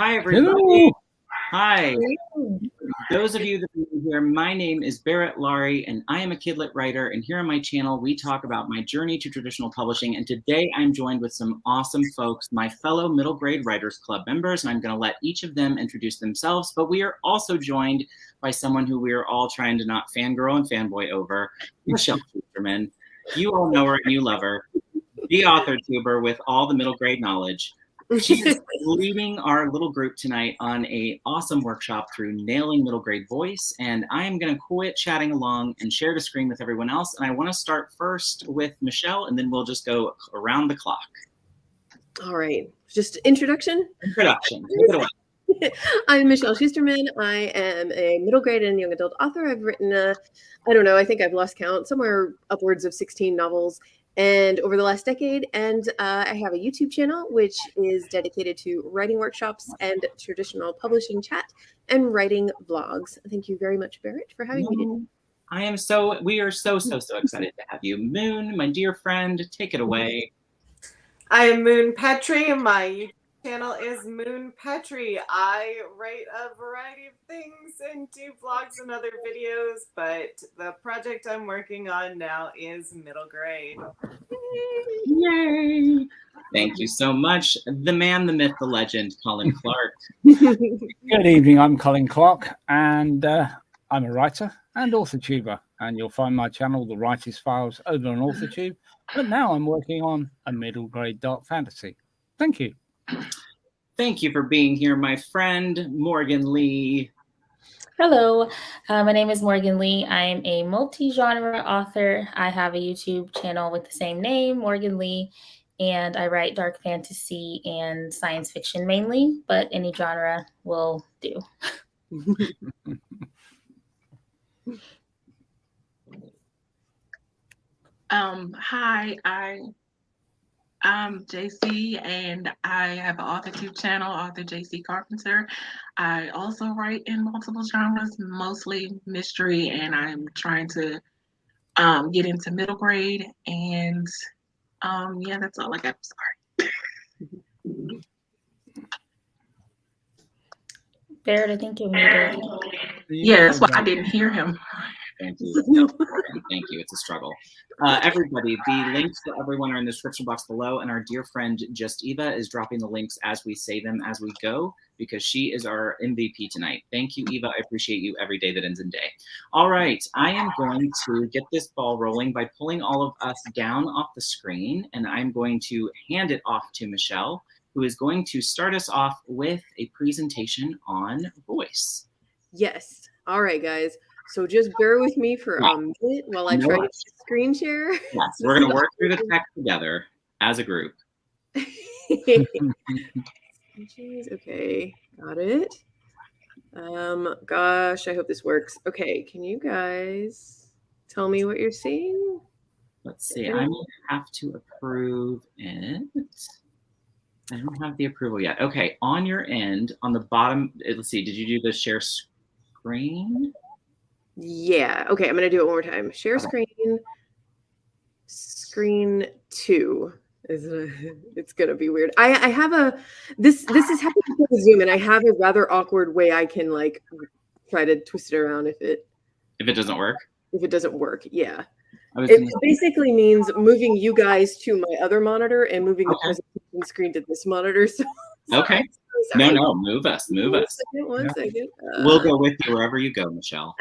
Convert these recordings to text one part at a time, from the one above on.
Hi, everybody. Hello. Hi. Those of you that are here, my name is Barrett, Laurie, and I am a Kidlit writer. And here on my channel, we talk about my journey to traditional publishing. And today I'm joined with some awesome folks, my fellow middle grade Writers Club members, and I'm going to let each of them introduce themselves. But we are also joined by someone who we are all trying to not fangirl and fanboy over, Michelle Schusterman. You all know her and you love her. The author tuber with all the middle grade knowledge. She's leading our little group tonight on an awesome workshop through nailing middle grade voice. And I am going to quit chatting along and share the screen with everyone else. And I want to start first with Michelle, and then we'll just go around the clock. All right. Just introduction? Introduction. Take it away. I'm Michelle Schusterman. I am a middle grade and young adult author. I've written, I don't know, I think I've lost count, somewhere upwards of 16 novels. And over the last decade, and I have a YouTube channel, which is dedicated to writing workshops and traditional publishing chat and writing blogs. Thank you very much, Barrett, for having me today. We are so excited to have you. Moon, my dear friend, take it away. I am Moon Petrie. My YouTube channel is Moon Petrie. I write a variety of things and do vlogs and other videos, but the project I'm working on now is middle grade. Yay! Thank you so much. The man, the myth, the legend, Colin Clark. Good evening. I'm Colin Clark, and I'm a writer and author tuber. And you'll find my channel, The Writers Files, over on AuthorTube. But now I'm working on a middle grade dark fantasy. Thank you. Thank you for being here, my friend, Morgan Lee. Hello, my name is Morgan Lee. I'm a multi-genre author. I have a YouTube channel with the same name, Morgan Lee, and I write dark fantasy and science fiction mainly, but any genre will do. Hi, I'm JC, and I have an AuthorTube channel, Author JC Carpenter. I also write in multiple genres, mostly mystery, and I'm trying to get into middle grade. And yeah, that's all I got. Sorry. Barrett, I think you're muted. Yeah, that's why I didn't hear him. Thank you. Thank you. It's a struggle. Everybody, the links to everyone are in the description box below, and our dear friend Just Eva is dropping the links as we say them as we go, because she is our MVP tonight. Thank you, Eva. I appreciate you every day that ends in day. All right, I am going to get this ball rolling by pulling all of us down off the screen, and I'm going to hand it off to Michelle, who is going to start us off with a presentation on voice. Yes. All right, guys. So just bear with me for a minute while I try to screen share. Yes, we're going to work through the text together as a group. Okay, got it. Gosh, I hope this works. Okay, can you guys tell me what you're seeing? Let's see, I may have to approve it. I don't have the approval yet. Okay, on your end, on the bottom, let's see, did you do the share screen? Yeah. Okay, I'm going to do it one more time. Share screen 2. It's going to be weird. I have this is happening with Zoom, and I have a rather awkward way I can like try to twist it around if it doesn't work. If it doesn't work, yeah. It basically means moving you guys to my other monitor and moving the presentation screen to this monitor. So okay. No, move us. One second. We'll go with you wherever you go, Michelle.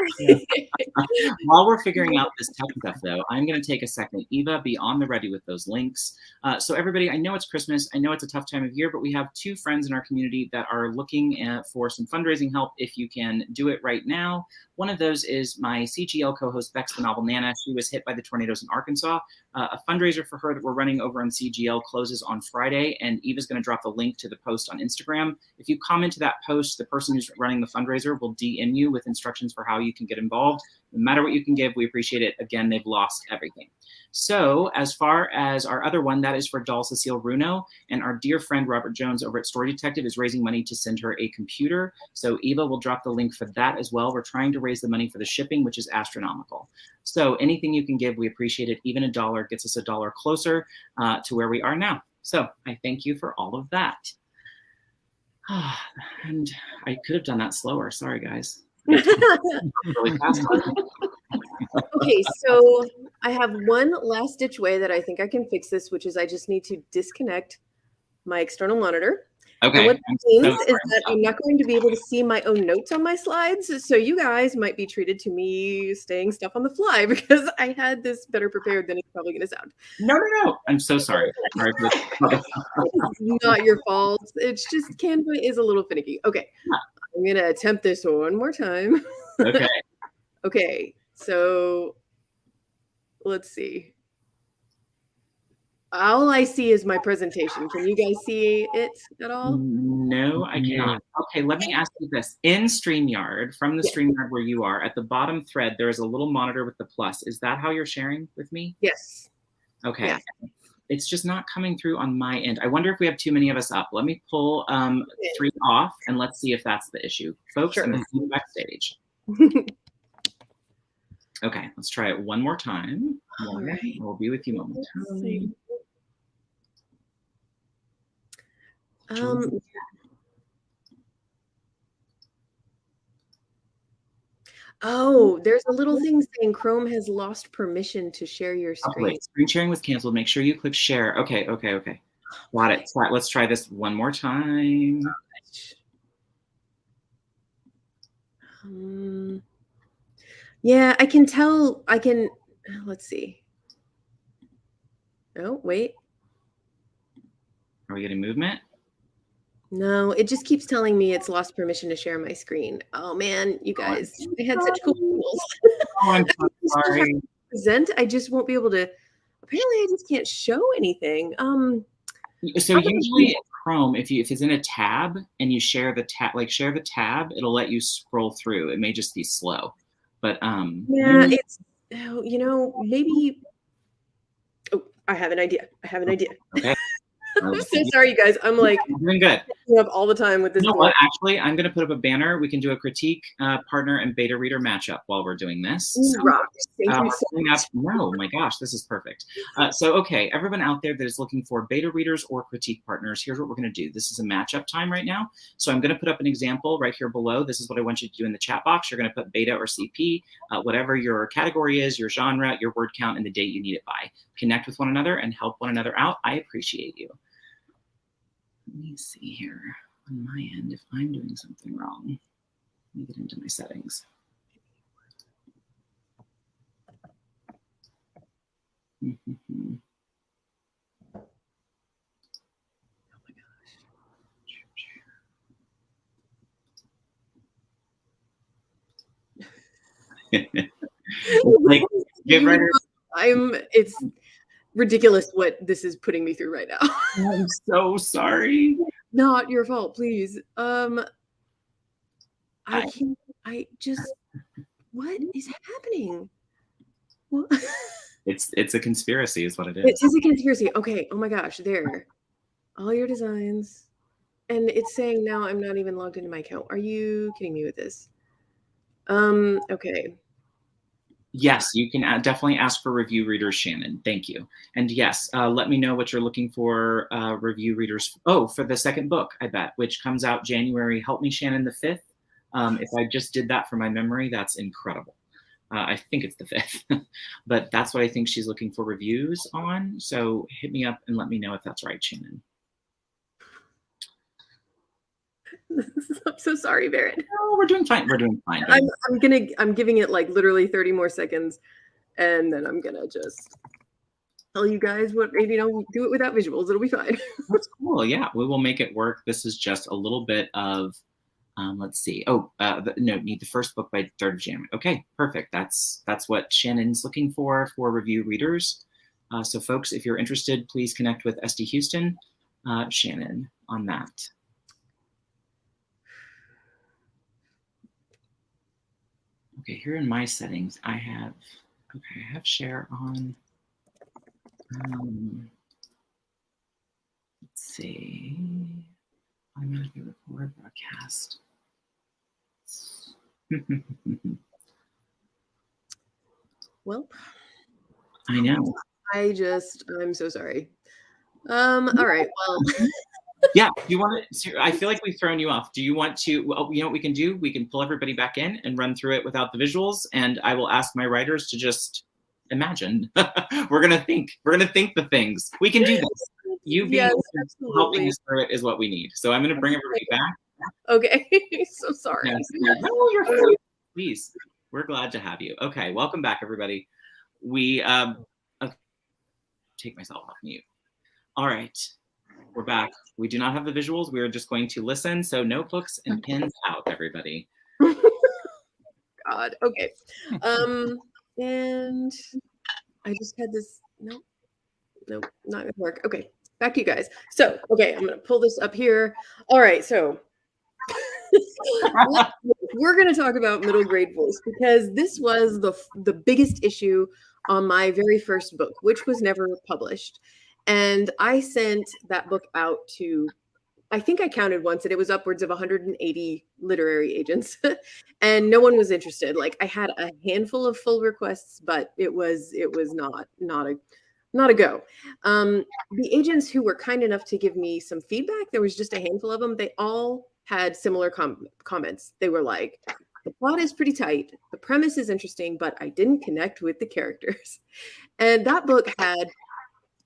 While we're figuring out this tech stuff, though, I'm going to take a second. Eva, be on the ready with those links. So everybody, I know it's Christmas. I know it's a tough time of year, but we have 2 friends in our community that are looking for some fundraising help if you can do it right now. One of those is my CGL co-host, Bex the Novel Nana. She was hit by the tornadoes in Arkansas. A fundraiser for her that we're running over on CGL closes on Friday, and Eva's going to drop the link to the post on Instagram. If you comment to that post, the person who's running the fundraiser will DM you with instructions for how you can get involved. No matter what you can give, we appreciate it. Again, they've lost everything. So as far as our other one, that is for doll Cecile Runo, and our dear friend Robert Jones over at Story Detective is raising money to send her a computer. So Eva will drop the link for that as well. We're trying to raise the money for the shipping, which is astronomical. So anything you can give, we appreciate it. Even $1 gets us $1 closer to where we are now. So I thank you for all of that. And I could have done that slower. Sorry, guys. Really fast. Okay, so I have one last ditch way that I think I can fix this, which is I just need to disconnect my external monitor. Okay. And what that means so is that I'm not going to be able to see my own notes on my slides. So you guys might be treated to me saying stuff on the fly because I had this better prepared than it's probably going to sound. No. I'm so sorry. Sorry for this. It's not your fault. It's just Canva is a little finicky. Okay. I'm going to attempt this one more time. Okay. Okay. So let's see. All I see is my presentation. Can you guys see it at all? No, I cannot. Okay, let me ask you this. In StreamYard, from the StreamYard where you are, at the bottom thread, there is a little monitor with the plus. Is that how you're sharing with me? Yes. Okay. Yeah. It's just not coming through on my end. I wonder if we have too many of us up. Let me pull 3 off, and let's see if that's the issue. Folks, Sure. I'm going to see you backstage. Okay, let's try it one more time. All right. We'll be with you momentarily. Oh, there's a little thing saying Chrome has lost permission to share your screen. Wait, screen sharing was canceled. Make sure you click share. Okay. Got it. Let's try this one more time. Yeah, I can tell. Let's see. Oh, wait. Are we getting movement? No, it just keeps telling me it's lost permission to share my screen. Oh man, you guys, I had such cool tools. Oh, I'm so sorry. Present, I just won't be able to. Apparently, I just can't show anything. So usually in Chrome, if it's in a tab and you share the tab, it'll let you scroll through. It may just be slow, but yeah, it's maybe. Oh, I have an idea. Okay. I'm so sorry, you guys. I'm like doing good. Up all the time with this. You know what? Actually, I'm going to put up a banner. We can do a critique, partner, and beta reader matchup while we're doing this. No, my gosh, this is perfect. So, okay, everyone out there that is looking for beta readers or critique partners, here's what we're going to do. This is a matchup time right now. So I'm going to put up an example right here below. This is what I want you to do in the chat box. You're going to put beta or CP, whatever your category is, your genre, your word count, and the date you need it by. Connect with one another and help one another out. I appreciate you. Let me see here on my end if I'm doing something wrong. Let me get into my settings. Oh my gosh. Like, get right. It's ridiculous what this is putting me through right now. I'm so sorry. Not your fault, please. What is happening? What? It's a conspiracy is what it is. It is a conspiracy. Okay. Oh my gosh. There. All your designs. And it's saying now I'm not even logged into my account. Are you kidding me with this? Okay. Yes, you can definitely ask for review readers, Shannon. Thank you. And yes, let me know what you're looking for review readers. Oh, for the second book, I bet, which comes out January. Help me, Shannon, the 5th. If I just did that from my memory, that's incredible. I think it's the 5th, but that's what I think she's looking for reviews on. So hit me up and let me know if that's right, Shannon. I'm so sorry, Barrett. No, we're doing fine. We're doing fine. I'm giving it like literally 30 more seconds, and then I'm gonna just tell you guys what, maybe do it without visuals. It'll be fine. That's cool. Yeah, we will make it work. This is just a little bit of, let's see. Oh, need the first book by 3rd of January. Okay, perfect. That's what Shannon's looking for review readers. So folks, if you're interested, please connect with SD Houston, Shannon on that. Okay, here in my settings, I have share on. Let's see. Automatically record broadcast. Well, I know. I'm so sorry. All right. Well, Yeah, do you want to? I feel like we've thrown you off. Do you want to? Well, you know what we can do? We can pull everybody back in and run through it without the visuals, and I will ask my writers to just imagine. We're gonna think. We're gonna think the things. We can do this. You being Yes, helping absolutely. us through it is what we need. So I'm gonna bring everybody back. Okay, so sorry. Yes. No, you're fine. Please, we're glad to have you. Okay, welcome back, everybody. We okay, take myself off mute. All right. We're back. We do not have the visuals. We are just going to listen. So notebooks and pens out, everybody. God. Okay. And I just had this. Nope, not gonna work. Okay, back to you guys. So, okay, I'm gonna pull this up here. All right, so we're gonna talk about middle grade voice because this was the biggest issue on my very first book, which was never published. And I sent that book out to, I think I counted once and it was upwards of 180 literary agents and no one was interested. Like I had a handful of full requests, but it was not a go. The agents who were kind enough to give me some feedback, there was just a handful of them. They all had similar comments. They were like, the plot is pretty tight. The premise is interesting, but I didn't connect with the characters. And that book had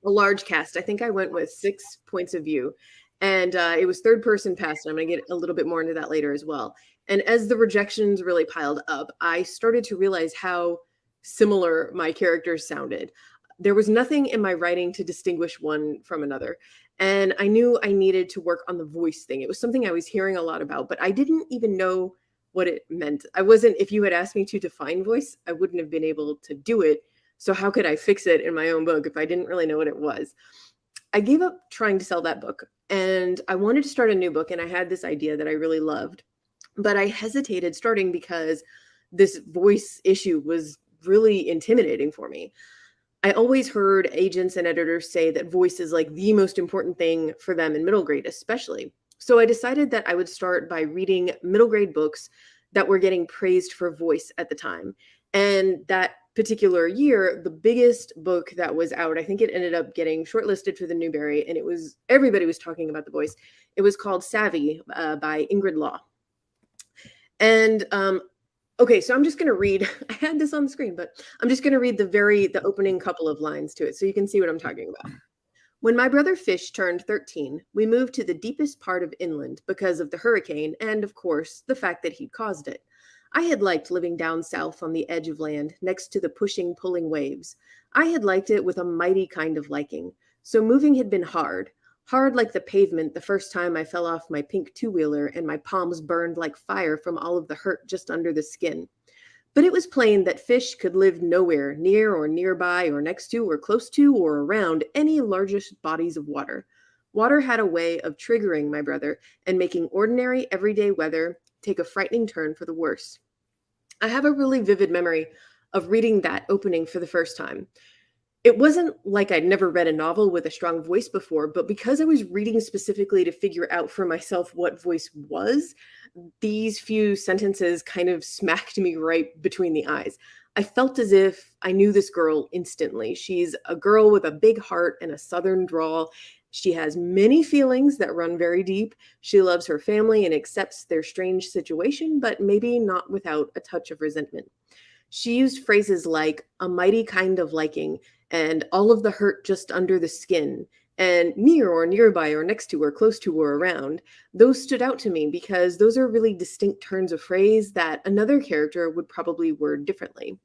a large cast. I think I went with 6 points of view. And it was third person past. I'm going to get a little bit more into that later as well. And as the rejections really piled up, I started to realize how similar my characters sounded. There was nothing in my writing to distinguish one from another. And I knew I needed to work on the voice thing. It was something I was hearing a lot about, but I didn't even know what it meant. If you had asked me to define voice, I wouldn't have been able to do it. So how could I fix it in my own book if I didn't really know what it was? I gave up trying to sell that book and I wanted to start a new book. And I had this idea that I really loved, but I hesitated starting because this voice issue was really intimidating for me. I always heard agents and editors say that voice is like the most important thing for them in middle grade, especially. So I decided that I would start by reading middle grade books that were getting praised for voice at the time. And that particular year, the biggest book that was out, I think it ended up getting shortlisted for the Newbery, and everybody was talking about the voice. It was called Savvy by Ingrid Law. And okay, so I'm just going to read, I had this on the screen, but I'm just going to read the opening couple of lines to it so you can see what I'm talking about. When my brother Fish turned 13, we moved to the deepest part of inland because of the hurricane and, of course, the fact that he'd caused it. I had liked living down south on the edge of land, next to the pushing, pulling waves. I had liked it with a mighty kind of liking. So moving had been hard like the pavement the first time I fell off my pink two-wheeler and my palms burned like fire from all of the hurt just under the skin. But it was plain that Fish could live nowhere near or nearby or next to or close to or around any largest bodies of water. Water had a way of triggering my brother and making ordinary everyday weather take a frightening turn for the worse. I have a really vivid memory of reading that opening for the first time. It wasn't like I'd never read a novel with a strong voice before, but because I was reading specifically to figure out for myself what voice was, these few sentences kind of smacked me right between the eyes. I felt as if I knew this girl instantly. She's a girl with a big heart and a southern drawl. She has many feelings that run very deep. She loves her family and accepts their strange situation, but maybe not without a touch of resentment. She used phrases like a mighty kind of liking and all of the hurt just under the skin and near or nearby or next to or close to or around. Those stood out to me because those are really distinct turns of phrase that another character would probably word differently.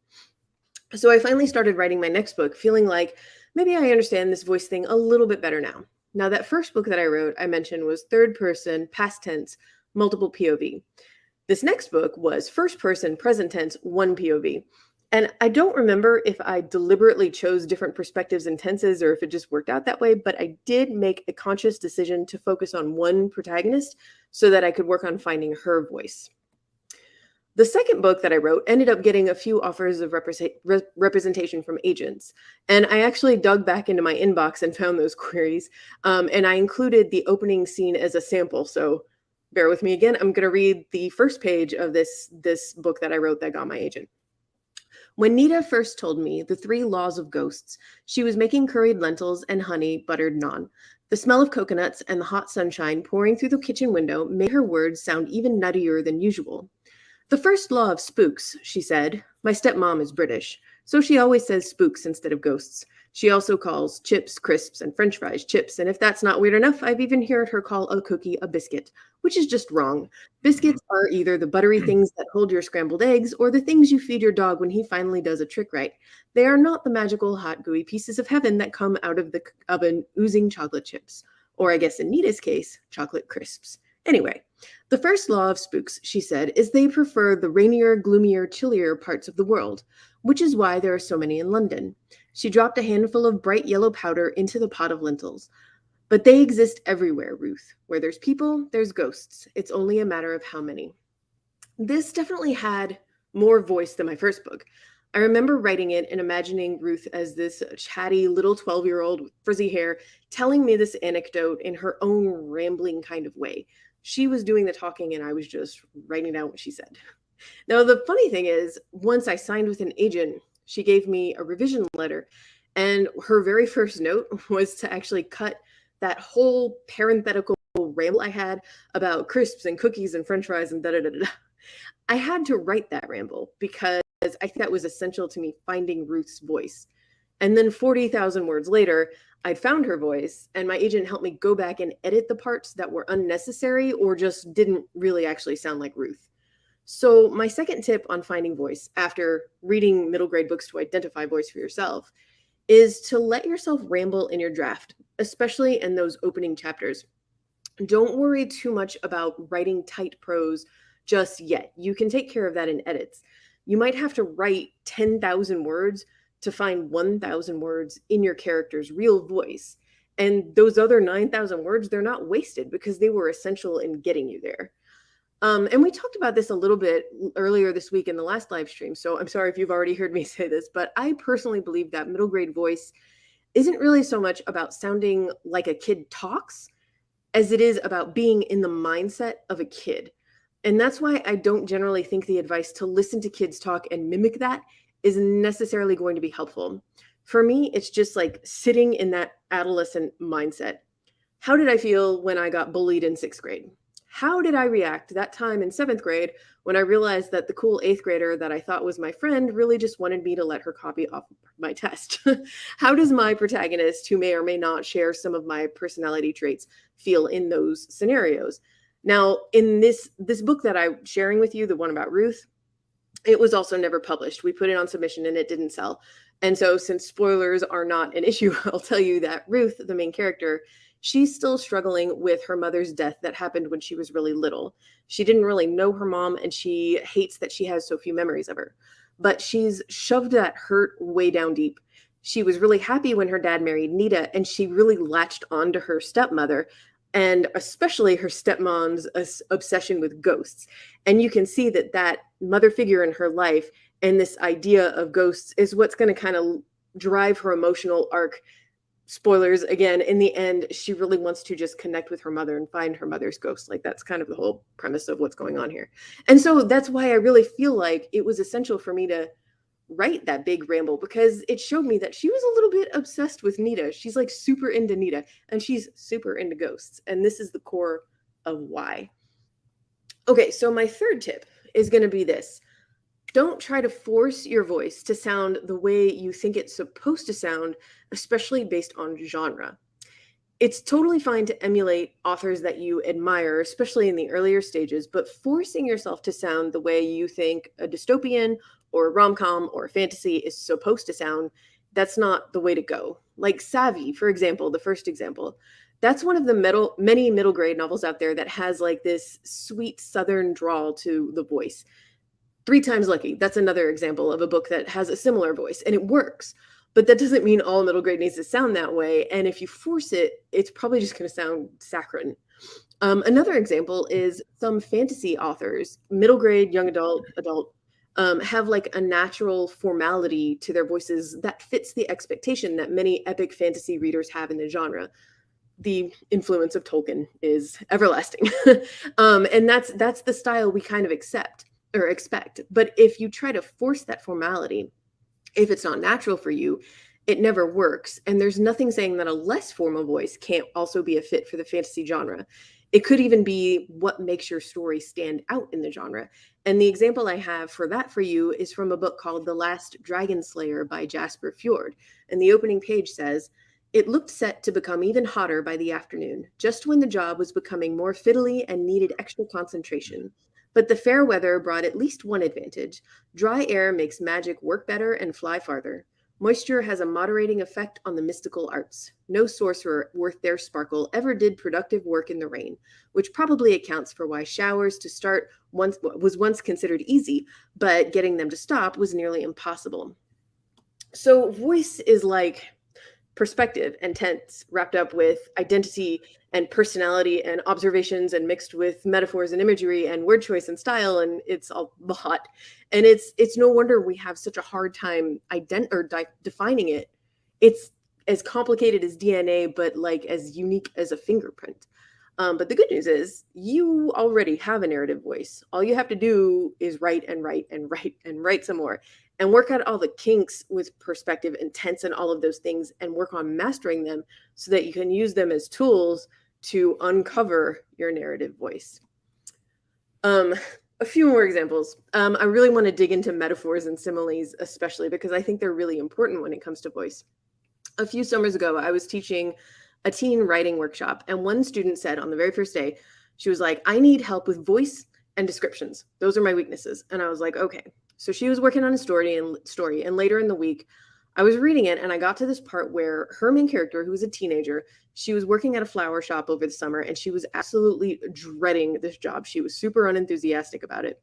So I finally started writing my next book feeling like maybe I understand this voice thing a little bit better now. Now, that first book that I wrote, I mentioned, was third person, past tense, multiple POV. This next book was first person, present tense, one POV. And I don't remember if I deliberately chose different perspectives and tenses or if it just worked out that way, but I did make a conscious decision to focus on one protagonist so that I could work on finding her voice. The second book that I wrote ended up getting a few offers of representation from agents. And I actually dug back into my inbox and found those queries. And I included the opening scene as a sample. So bear with me again. I'm going to read the first page of this book that I wrote that got my agent. When Nita first told me the 3 laws of ghosts, she was making curried lentils and honey buttered naan. The smell of coconuts and the hot sunshine pouring through the kitchen window made her words sound even nuttier than usual. The first law of spooks, she said. My stepmom is British, so she always says spooks instead of ghosts. She also calls chips, crisps, and french fries chips, and if that's not weird enough, I've even heard her call a cookie a biscuit, which is just wrong. Biscuits are either the buttery things that hold your scrambled eggs or the things you feed your dog when he finally does a trick right. They are not the magical, hot, gooey pieces of heaven that come out of the oven oozing chocolate chips. Or I guess in Nita's case, chocolate crisps. Anyway, the first law of spooks, she said, is they prefer the rainier, gloomier, chillier parts of the world, which is why there are so many in London. She dropped a handful of bright yellow powder into the pot of lentils. But they exist everywhere, Ruth. Where there's people, there's ghosts. It's only a matter of how many. This definitely had more voice than my first book. I remember writing it and imagining Ruth as this chatty little 12-year-old with frizzy hair telling me this anecdote in her own rambling kind of way. She was doing the talking and I was just writing down what she said. Now, the funny thing is, once I signed with an agent, she gave me a revision letter, and her very first note was to actually cut that whole parenthetical ramble I had about crisps and cookies and french fries and da-da-da-da. I had to write that ramble because I think that was essential to me finding Ruth's voice. And then 40,000 words later, I'd found her voice, and my agent helped me go back and edit the parts that were unnecessary or just didn't really actually sound like Ruth. So my second tip on finding voice, after reading middle grade books to identify voice for yourself, is to let yourself ramble in your draft, especially in those opening chapters. Don't worry too much about writing tight prose just yet. You can take care of that in edits. You might have to write 10,000 words to find 1,000 words in your character's real voice. And those other 9,000 words, they're not wasted because they were essential in getting you there. And we talked about this a little bit earlier this week in the last live stream, so I'm sorry if you've already heard me say this, but I personally believe that middle grade voice isn't really so much about sounding like a kid talks as it is about being in the mindset of a kid. And that's why I don't generally think the advice to listen to kids talk and mimic that is necessarily going to be helpful. For me, it's just like sitting in that adolescent mindset. How did I feel when I got bullied in 6th grade? How did I react that time in 7th grade when I realized that the cool 8th grader that I thought was my friend really just wanted me to let her copy off my test? How does my protagonist, who may or may not share some of my personality traits, feel in those scenarios? Now, in this book that I'm sharing with you, the one about Ruth, it was also never published. We put it on submission and it didn't sell. And so since spoilers are not an issue, I'll tell you that Ruth, the main character, she's still struggling with her mother's death that happened when she was really little. She didn't really know her mom, and she hates that she has so few memories of her. But she's shoved that hurt way down deep. She was really happy when her dad married Nita, and she really latched onto her stepmother, and especially her stepmom's obsession with ghosts. And you can see that that mother figure in her life and this idea of ghosts is what's going to kind of drive her emotional arc. Spoilers, again, in the end, she really wants to just connect with her mother and find her mother's ghost. Like, that's kind of the whole premise of what's going on here. And so that's why I really feel like it was essential for me to write that big ramble, because it showed me that she was a little bit obsessed with Nita. She's like super into Nita, and she's super into ghosts. And this is the core of why. Okay, so my third tip is going to be this. Don't try to force your voice to sound the way you think it's supposed to sound, especially based on genre. It's totally fine to emulate authors that you admire, especially in the earlier stages, but forcing yourself to sound the way you think a dystopian or a rom-com or a fantasy is supposed to sound, that's not the way to go. Like Savvy, for example, the first example. That's one of the many middle grade novels out there that has like this sweet Southern drawl to the voice. 3 Times Lucky, that's another example of a book that has a similar voice, and it works. But that doesn't mean all middle grade needs to sound that way. And if you force it, it's probably just going to sound saccharine. Another example is some fantasy authors, middle grade, young adult, have like a natural formality to their voices that fits the expectation that many epic fantasy readers have in the genre. The influence of Tolkien is everlasting. And that's the style we kind of accept or expect. But if you try to force that formality, If it's not natural for you, it never works. And there's nothing saying that a less formal voice can't also be a fit for the fantasy genre. It could even be what makes your story stand out in the genre. And the example I have for that for you is from a book called The Last Dragon Slayer by Jasper Fjord. And the opening page says, "It looked set to become even hotter by the afternoon, just when the job was becoming more fiddly and needed extra concentration. But the fair weather brought at least one advantage. Dry air makes magic work better and fly farther. Moisture has a moderating effect on the mystical arts. No sorcerer worth their sparkle ever did productive work in the rain, which probably accounts for why showers to start was once considered easy, but getting them to stop was nearly impossible." So voice is like perspective and tense wrapped up with identity and personality and observations and mixed with metaphors and imagery and word choice and style, and it's a lot. And it's no wonder we have such a hard time defining it. It's as complicated as DNA, but like as unique as a fingerprint. But the good news is you already have a narrative voice. All you have to do is write and write and write and write some more and work out all the kinks with perspective and tense and all of those things and work on mastering them so that you can use them as tools to uncover your narrative voice. A few more examples. I really want to dig into metaphors and similes, especially because I think they're really important when it comes to voice. A few summers ago, I was teaching a teen writing workshop, and one student said on the very first day, she was like, "I need help with voice and descriptions. Those are my weaknesses." And I was like, okay. So she was working on a story, and later in the week, I was reading it, and I got to this part where her main character, who was a teenager, she was working at a flower shop over the summer, and she was absolutely dreading this job. She was super unenthusiastic about it.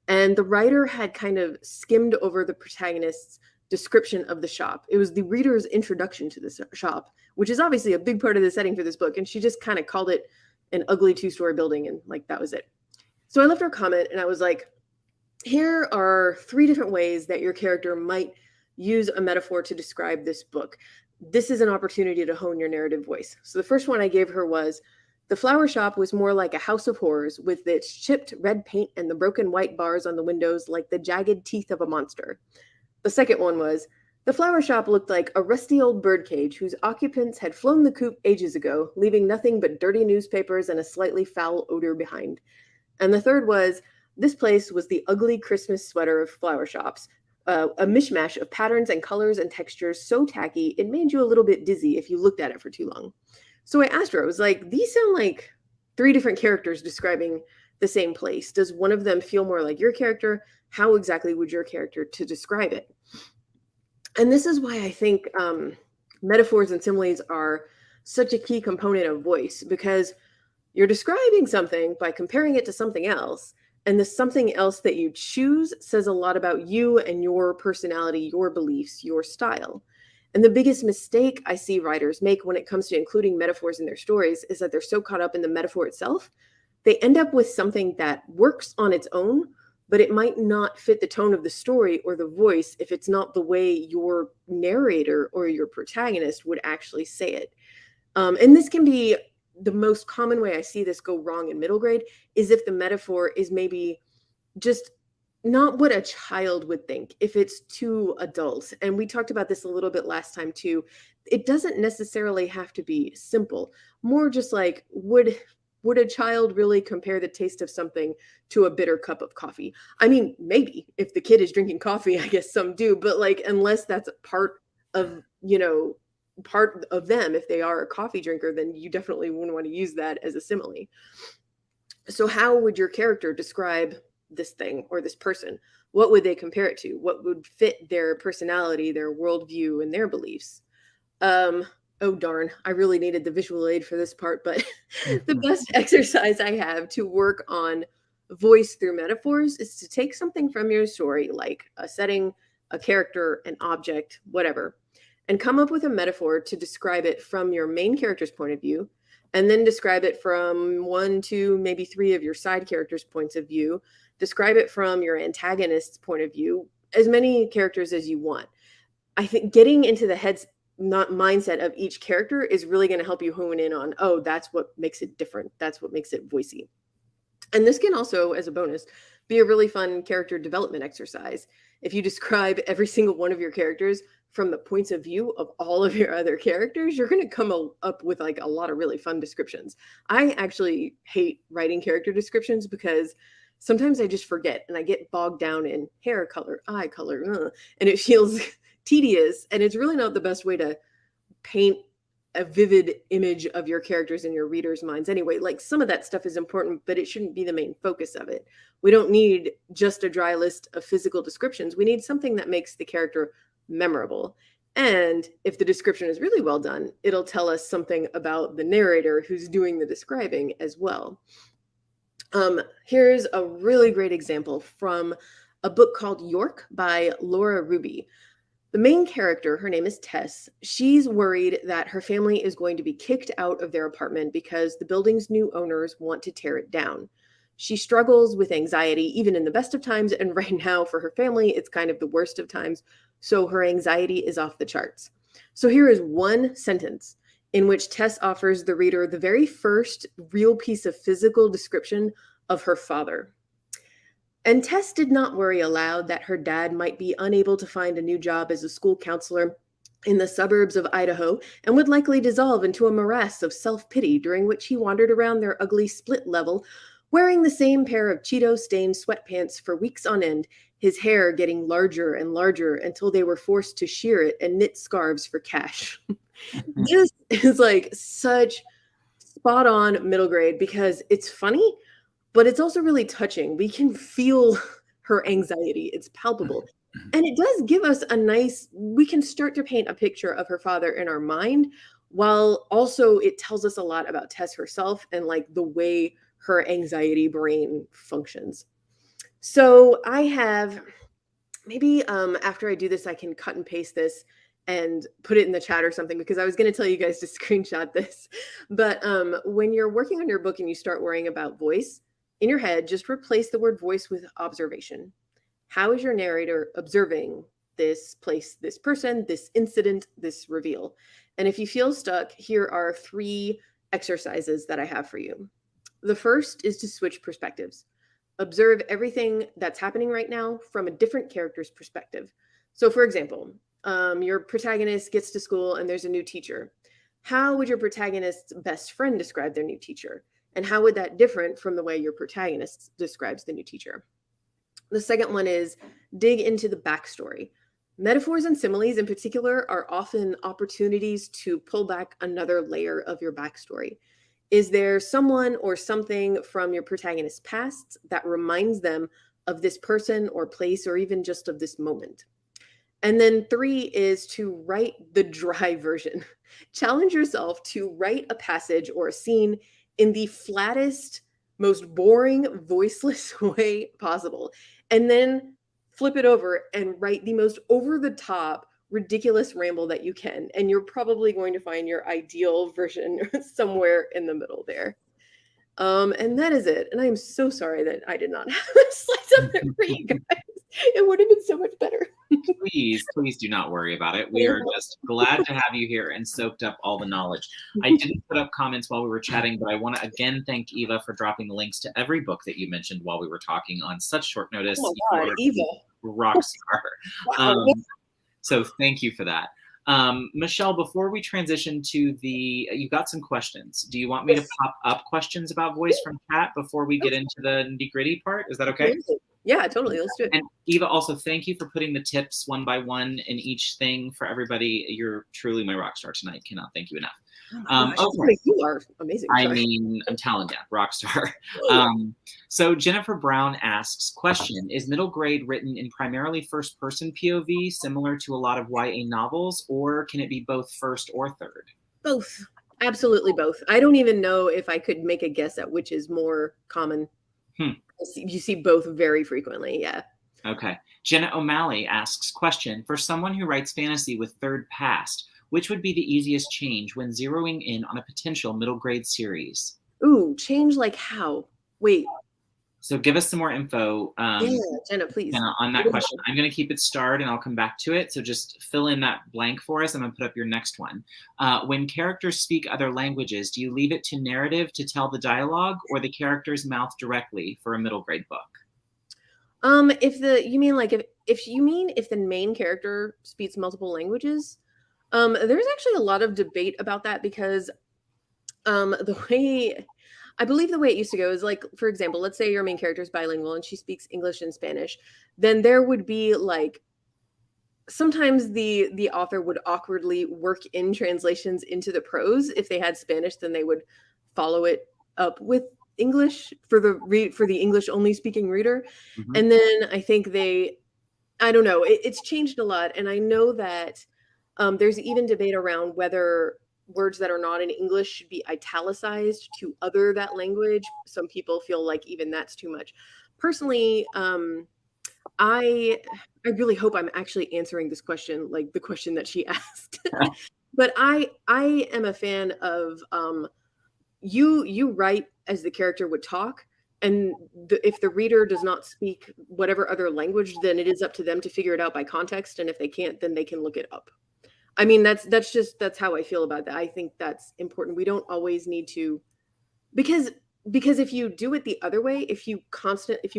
And the writer had kind of skimmed over the protagonist's description of the shop. It was the reader's introduction to the shop, which is obviously a big part of the setting for this book. And she just kind of called it an ugly 2-story building, and like that was it. So I left her a comment, and I was like, here are 3 different ways that your character might use a metaphor to describe this book. This is an opportunity to hone your narrative voice. So the first one I gave her was, the flower shop was more like a house of horrors with its chipped red paint and the broken white bars on the windows like the jagged teeth of a monster. The second one was, the flower shop looked like a rusty old birdcage whose occupants had flown the coop ages ago, leaving nothing but dirty newspapers and a slightly foul odor behind. And the third was, this place was the ugly Christmas sweater of flower shops, a mishmash of patterns and colors and textures so tacky it made you a little bit dizzy if you looked at it for too long. So I asked her, I was like, these sound like 3 different characters describing the same place. Does one of them feel more like your character? How exactly would your character to describe it? And this is why I think metaphors and similes are such a key component of voice, because you're describing something by comparing it to something else. And the something else that you choose says a lot about you and your personality, your beliefs, your style. And the biggest mistake I see writers make when it comes to including metaphors in their stories is that they're so caught up in the metaphor itself, they end up with something that works on its own, but it might not fit the tone of the story or the voice if it's not the way your narrator or your protagonist would actually say it. And this can be the most common way I see this go wrong in middle grade is if the metaphor is maybe just not what a child would think, if it's too adult. And we talked about this a little bit last time too. It doesn't necessarily have to be simple, more just like, would a child really compare the taste of something to a bitter cup of coffee? I mean, maybe if the kid is drinking coffee, I guess some do, but like, unless that's part of, part of them, if they are a coffee drinker, then you definitely wouldn't want to use that as a simile. So how would your character describe this thing or this person? What would they compare it to? What would fit their personality, their worldview, and their beliefs? Oh darn, I really needed the visual aid for this part, but the best exercise I have to work on voice through metaphors is to take something from your story, like a setting, a character, an object, whatever, and come up with a metaphor to describe it from your main character's point of view, and then describe it from 1, 2, maybe 3 of your side characters' points of view. Describe it from your antagonist's point of view, as many characters as you want. I think getting into the mindset of each character is really going to help you hone in on, oh, that's what makes it different. That's what makes it voicey. And this can also, as a bonus, be a really fun character development exercise. if you describe every single one of your characters from the points of view of all of your other characters, you're going to come up with like a lot of really fun descriptions. I actually hate writing character descriptions because sometimes I just forget and I get bogged down in hair color, eye color, and it feels tedious. And it's really not the best way to paint a vivid image of your characters in your readers' minds anyway. Like, some of that stuff is important, but it shouldn't be the main focus of it. We don't need just a dry list of physical descriptions. We need something that makes the character memorable. And if the description is really well done, it'll tell us something about the narrator who's doing the describing as well. Here's a really great example from a book called York by Laura Ruby. The main character, her name is Tess. She's worried that her family is going to be kicked out of their apartment because the building's new owners want to tear it down. She struggles with anxiety even in the best of times, and right now for her family, it's kind of the worst of times, so her anxiety is off the charts. So here is one sentence in which Tess offers the reader the very first real piece of physical description of her father. And Tess did not worry aloud that her dad might be unable to find a new job as a school counselor in the suburbs of Idaho and would likely dissolve into a morass of self-pity during which he wandered around their ugly split level, wearing the same pair of Cheeto-stained sweatpants for weeks on end, his hair getting larger and larger until they were forced to shear it and knit scarves for cash. This is like such spot on middle grade because it's funny, but it's also really touching. We can feel her anxiety. It's palpable. And it does give us we can start to paint a picture of her father in our mind, while also it tells us a lot about Tess herself and like the way her anxiety brain functions. So I have, maybe after I do this, I can cut and paste this and put it in the chat or something, because I was going to tell you guys to screenshot this. But when you're working on your book and you start worrying about voice, in your head, just replace the word voice with observation. How is your narrator observing this place, this person, this incident, this reveal? And if you feel stuck, here are 3 exercises that I have for you. The first is to switch perspectives. Observe everything that's happening right now from a different character's perspective. So for example, your protagonist gets to school and there's a new teacher. How would your protagonist's best friend describe their new teacher? And how would that differ from the way your protagonist describes the new teacher? The second one is dig into the backstory. Metaphors and similes in particular are often opportunities to pull back another layer of your backstory. Is there someone or something from your protagonist's past that reminds them of this person or place, or even just of this moment? And then 3 is to write the dry version. Challenge yourself to write a passage or a scene in the flattest, most boring, voiceless way possible. And then flip it over and write the most over-the-top, ridiculous ramble that you can. And you're probably going to find your ideal version somewhere in the middle there. And that is it. And I'm so sorry that I did not have slides up there for you guys. It would have been so much better. Please do not worry about it. We are just glad to have you here and soaked up all the knowledge. I didn't put up comments while we were chatting, but I want to again thank Eva for dropping the links to every book that you mentioned while we were talking on such short notice. Oh my God, Eva. Rock star. Wow. So thank you for that. Michelle, before we transition to you got some questions. Do you want me to pop up questions about voice from chat before we get into the nitty-gritty part? Is that okay? Yeah, totally. Let's do it. And Eva, also thank you for putting the tips one by one in each thing for everybody. You're truly my rock star tonight. Cannot thank you enough. Okay. You are amazing. I mean, I'm telling you, rock star. So Jennifer Brown asks, question, is middle grade written in primarily first person POV, similar to a lot of YA novels, or can it be both first or third? Both. Absolutely both. I don't even know if I could make a guess at which is more common. You see both very frequently, yeah. Okay. Jenna O'Malley asks, question, for someone who writes fantasy with third past, which would be the easiest change when zeroing in on a potential middle grade series? Ooh, change like how? Wait. So give us some more info. Yeah, Jenna, please. Jenna, on that question. I'm going to keep it starred and I'll come back to it. So just fill in that blank for us. I'm going to put up your next one. When characters speak other languages, do you leave it to narrative to tell the dialogue or the character's mouth directly for a middle grade book? If you mean if the main character speaks multiple languages, there's actually a lot of debate about that because I believe the way it used to go is like, for example, let's say your main character is bilingual and she speaks English and Spanish, then there would be like sometimes the author would awkwardly work in translations into the prose. If they had Spanish, then they would follow it up with English for the English only speaking reader. Mhm. And then I think I don't know, it's changed a lot. And I know that there's even debate around whether words that are not in English should be italicized to other that language. Some people feel like even that's too much. Personally, I really hope I'm actually answering this question, like the question that she asked. But I am a fan of you write as the character would talk, and if the reader does not speak whatever other language, then it is up to them to figure it out by context, and if they can't, then they can look it up. I mean, that's how I feel about that. I think that's important. We don't always need to, because if you do it the other way, if you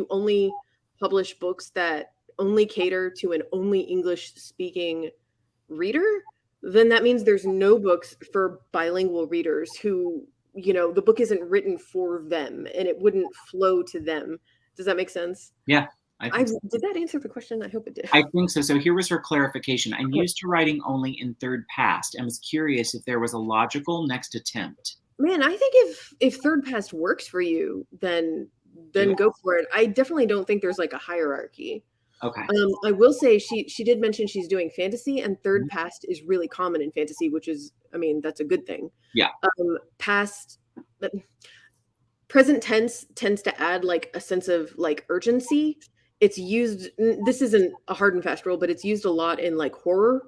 only publish books that only cater to an only English speaking reader, then that means there's no books for bilingual readers who, the book isn't written for them and it wouldn't flow to them. Does that make sense? Yeah. Did that answer the question? I hope it did. I think so. So here was her clarification. I'm used to writing only in third past. I was curious if there was a logical next attempt. Man, I think if third past works for you, then go for it. I definitely don't think there's like a hierarchy. Okay. I will say she did mention she's doing fantasy, and third past is really common in fantasy, which is, I mean, that's a good thing. Yeah. Present tense tends to add like a sense of like urgency. It's used, this isn't a hard and fast rule, but it's used a lot in like horror,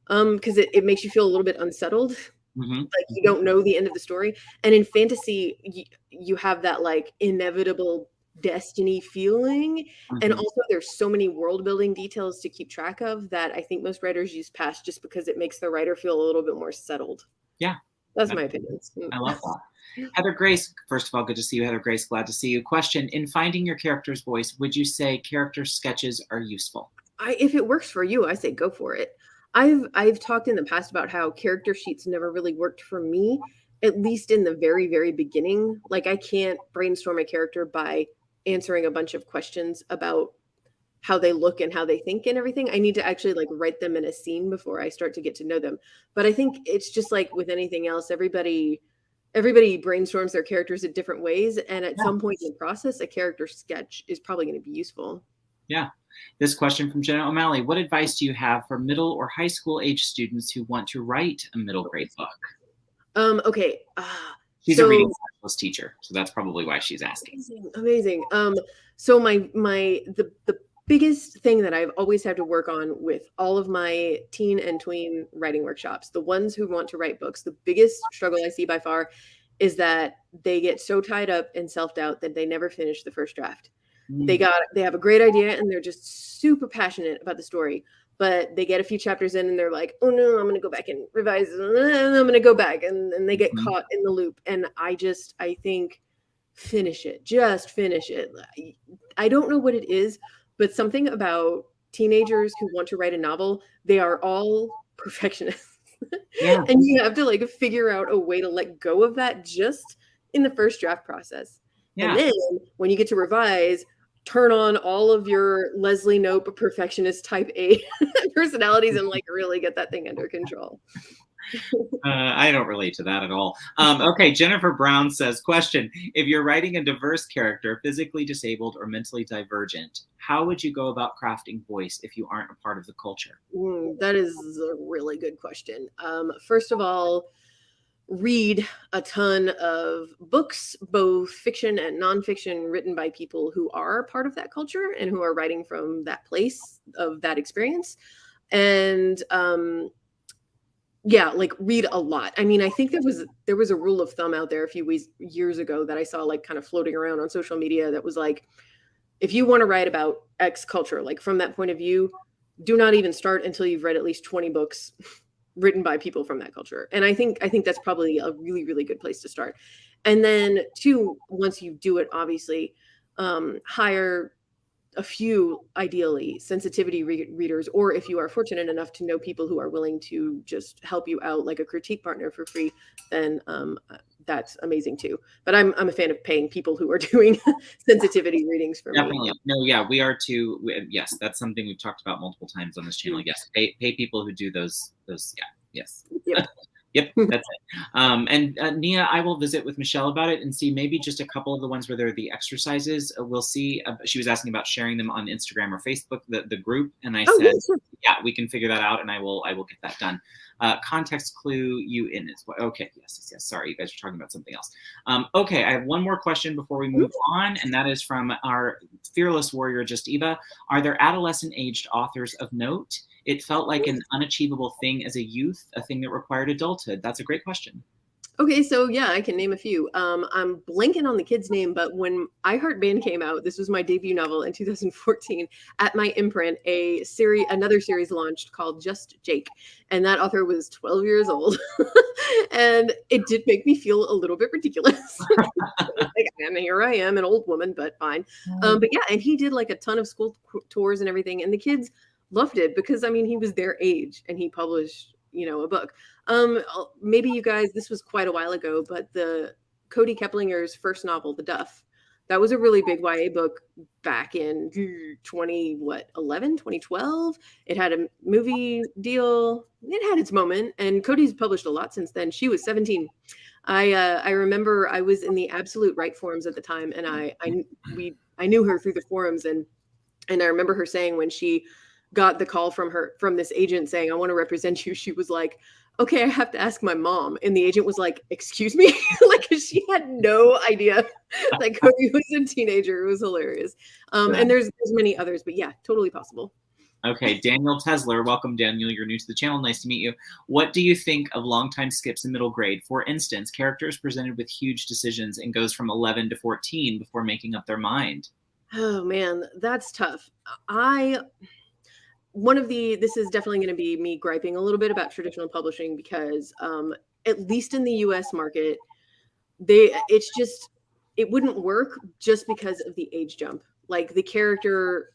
because it makes you feel a little bit unsettled. Like you don't know the end of the story. And in fantasy, you have that like inevitable destiny feeling. And also there's so many world building details to keep track of that I think most writers use past just because it makes the writer feel a little bit more settled. Yeah. That's my opinion. I love that. Heather Grace, first of all, good to see you. Heather Grace, glad to see you. Question, in finding your character's voice, would you say character sketches are useful? If it works for you, I say go for it. I've talked in the past about how character sheets never really worked for me, at least in the very, very beginning. Like I can't brainstorm a character by answering a bunch of questions about how they look and how they think and everything. I need to actually like write them in a scene before I start to get to know them. But I think it's just like with anything else, everybody brainstorms their characters in different ways. And at some point in the process, a character sketch is probably going to be useful. Yeah. This question from Jenna O'Malley. What advice do you have for middle or high school age students who want to write a middle grade book? Okay. She's a reading specialist teacher, so that's probably why she's asking. Amazing. So the biggest thing that I've always had to work on with all of my teen and tween writing workshops, the ones who want to write books, the biggest struggle I see by far is that they get so tied up in self-doubt that they never finish the first draft. They have a great idea and they're just super passionate about the story, but they get a few chapters in and they're like, oh no, I'm going to go back and revise and I'm going to go back. And they get caught in the loop. And I think finish it, just finish it. I don't know what it is, but something about teenagers who want to write a novel, they are all perfectionists. Yeah. And you have to like figure out a way to let go of that just in the first draft process. Yeah. And then when you get to revise, turn on all of your Leslie Knope perfectionist type A personalities and like really get that thing under control. I don't relate to that at all. Okay, Jennifer Brown says, question, if you're writing a diverse character, physically disabled or mentally divergent, how would you go about crafting voice if you aren't a part of the culture? That is a really good question. First of all, read a ton of books, both fiction and nonfiction, written by people who are part of that culture and who are writing from that place of that experience. And like read a lot. I mean, I think there was a rule of thumb out there a few years ago that I saw like kind of floating around on social media that was like, if you want to write about X culture, like from that point of view, do not even start until you've read at least 20 books written by people from that culture. And I think that's probably a really, really good place to start. And then two, once you do it, obviously, hire a few, ideally, sensitivity readers, or if you are fortunate enough to know people who are willing to just help you out like a critique partner for free, then that's amazing too. But I'm a fan of paying people who are doing sensitivity readings for Definitely. me. No, yeah, we are too. Yes, that's something we've talked about multiple times on this channel. Yes, pay people who do those. Yeah, yes. Yep. Yep, that's it. And Nia, I will visit with Michelle about it and see maybe just a couple of the ones where there are the exercises. We'll see. She was asking about sharing them on Instagram or Facebook, the group, and I said, sure. yeah, we can figure that out, and I will get that done. Context clue you in is okay. Yes. Sorry, you guys are talking about something else. Okay, I have one more question before we move on, and that is from our fearless warrior, Just Eva. Are there adolescent aged authors of note? It felt like an unachievable thing as a youth, a thing that required adulthood. That's a great question. Okay, so yeah, I can name a few. I'm blanking on the kid's name, but when I Heart Band came out, this was my debut novel in 2014. At my imprint, another series launched called Just Jake, and that author was 12 years old, and it did make me feel a little bit ridiculous. And here I am, an old woman, but fine. But yeah, and he did like a ton of school tours and everything, and the kids loved it because, I mean, he was their age and he published, a book. Maybe you guys, this was quite a while ago, but the Cody Keplinger's first novel, The Duff, that was a really big YA book back in 2012. It had a movie deal. It had its moment, and Cody's published a lot since then. She was 17. I remember I was in the Absolute Right forums at the time, and I knew her through the forums, and I remember her saying when she got the call from this agent saying, I want to represent you, she was like, okay, I have to ask my mom. And the agent was like, excuse me? Like, she had no idea that Cody was a teenager. It was hilarious. And there's many others, but yeah, totally possible. Okay, Daniel Tesler. Welcome, Daniel. You're new to the channel. Nice to meet you. What do you think of long-time skips in middle grade? For instance, characters presented with huge decisions and goes from 11 to 14 before making up their mind. Oh, man, that's tough. This is definitely going to be me griping a little bit about traditional publishing because at least in the US market, it wouldn't work just because of the age jump. Like the character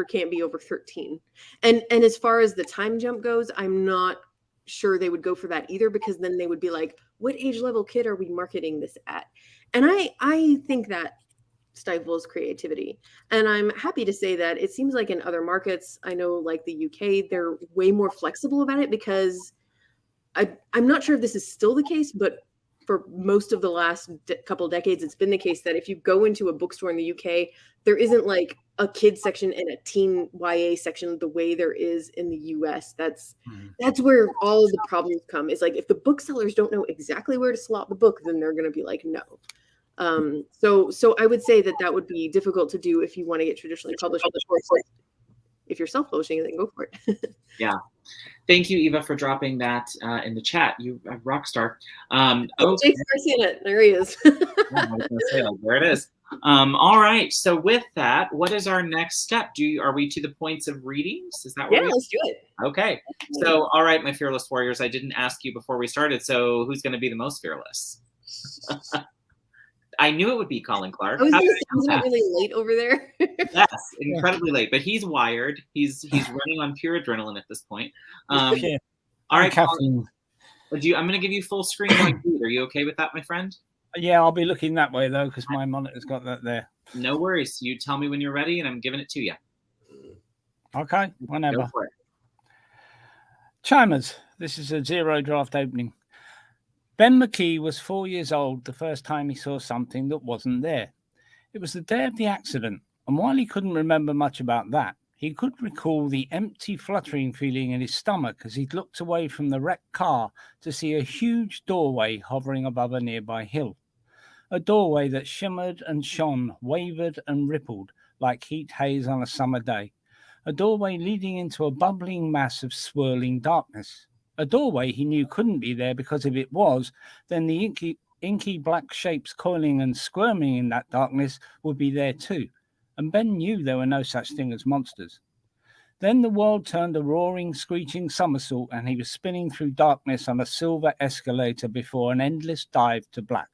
can't be over 13. And as far as the time jump goes, I'm not sure they would go for that either, because then they would be like, what age level kid are we marketing this at? And I think that stifles creativity. And I'm happy to say that it seems like in other markets, I know like the UK, they're way more flexible about it, because I'm not sure if this is still the case, but for most of the last couple decades, it's been the case that if you go into a bookstore in the UK, there isn't like a kids section and a teen YA section the way there is in the US. That's where all of the problems come. It's like if the booksellers don't know exactly where to slot the book, then they're going to be like, no. So I would say that would be difficult to do if you want to get traditionally published. If you're self-publishing, then go for it. Yeah. Thank you, Eva, for dropping that in the chat. You rock star. Jake's seeing it. There he is. There it is. All right. So with that, what is our next step? Are we to the points of readings? Is that what let's do it. Okay. So, all right, my fearless warriors, I didn't ask you before we started. So who's going to be the most fearless? I knew it would be Colin Clark. Wasn't it really late over there? Yes, incredibly late. But he's wired. He's running on pure adrenaline at this point. All right, Colin, I'm going to give you full screen. Are you okay with that, my friend? Yeah, I'll be looking that way though, because my monitor's got that there. No worries. You tell me when you're ready, and I'm giving it to you. Okay, whenever. Go for it. Chimers. This is a zero draft opening. Ben McKee was 4 years old the first time he saw something that wasn't there. It was the day of the accident, and while he couldn't remember much about that, he could recall the empty, fluttering feeling in his stomach as he'd looked away from the wrecked car to see a huge doorway hovering above a nearby hill. A doorway that shimmered and shone, wavered and rippled like heat haze on a summer day. A doorway leading into a bubbling mass of swirling darkness. A doorway he knew couldn't be there, because if it was, then the inky black shapes coiling and squirming in that darkness would be there too. And Ben knew there were no such thing as monsters. Then the world turned a roaring, screeching somersault, and he was spinning through darkness on a silver escalator before an endless dive to black.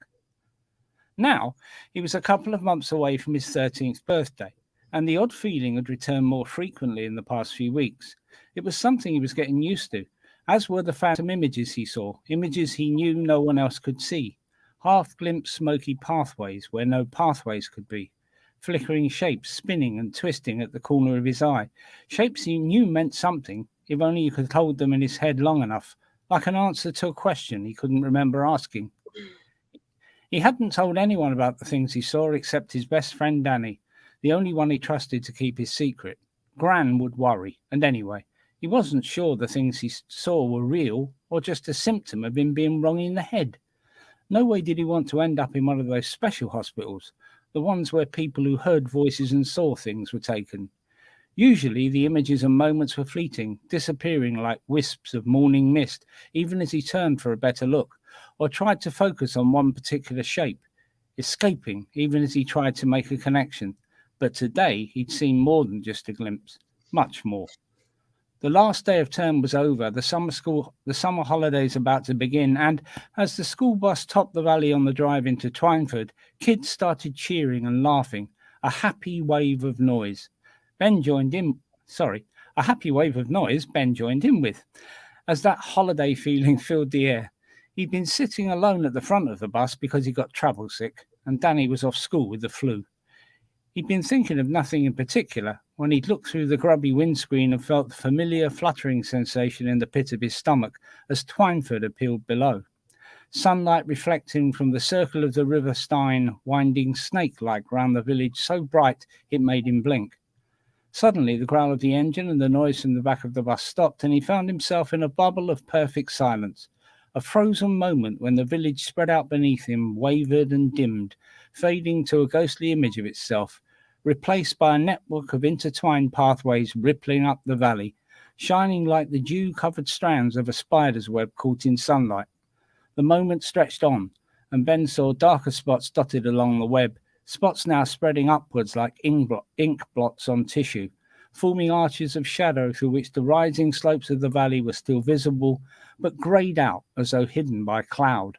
Now, he was a couple of months away from his 13th birthday. and the odd feeling had returned more frequently in the past few weeks. It was something he was getting used to, as were the phantom images he saw, images he knew no one else could see, half-glimpsed smoky pathways where no pathways could be, flickering shapes spinning and twisting at the corner of his eye, shapes he knew meant something, if only he could hold them in his head long enough, like an answer to a question he couldn't remember asking. He hadn't told anyone about the things he saw except his best friend Danny, the only one he trusted to keep his secret. Gran would worry, and anyway, he wasn't sure the things he saw were real or just a symptom of him being wrong in the head. No way did he want to end up in one of those special hospitals, the ones where people who heard voices and saw things were taken. Usually the images and moments were fleeting, disappearing like wisps of morning mist, even as he turned for a better look, or tried to focus on one particular shape, escaping even as he tried to make a connection. But today he'd seen more than just a glimpse, much more. The last day of term was over, the summer holidays about to begin, and as the school bus topped the valley on the drive into Twynford, kids started cheering and laughing, a happy wave of noise. Ben joined in with, as that holiday feeling filled the air. He'd been sitting alone at the front of the bus because he got travel sick, and Danny was off school with the flu. He'd been thinking of nothing in particular when he'd looked through the grubby windscreen and felt the familiar fluttering sensation in the pit of his stomach as Twynford appeared below. Sunlight reflecting from the circle of the River Stein, winding snake-like round the village so bright it made him blink. Suddenly the growl of the engine and the noise from the back of the bus stopped, and he found himself in a bubble of perfect silence. A frozen moment when the village spread out beneath him wavered and dimmed, fading to a ghostly image of itself, replaced by a network of intertwined pathways rippling up the valley, shining like the dew-covered strands of a spider's web caught in sunlight. The moment stretched on, and Ben saw darker spots dotted along the web, spots now spreading upwards like ink blots on tissue, forming arches of shadow through which the rising slopes of the valley were still visible, but greyed out as though hidden by cloud.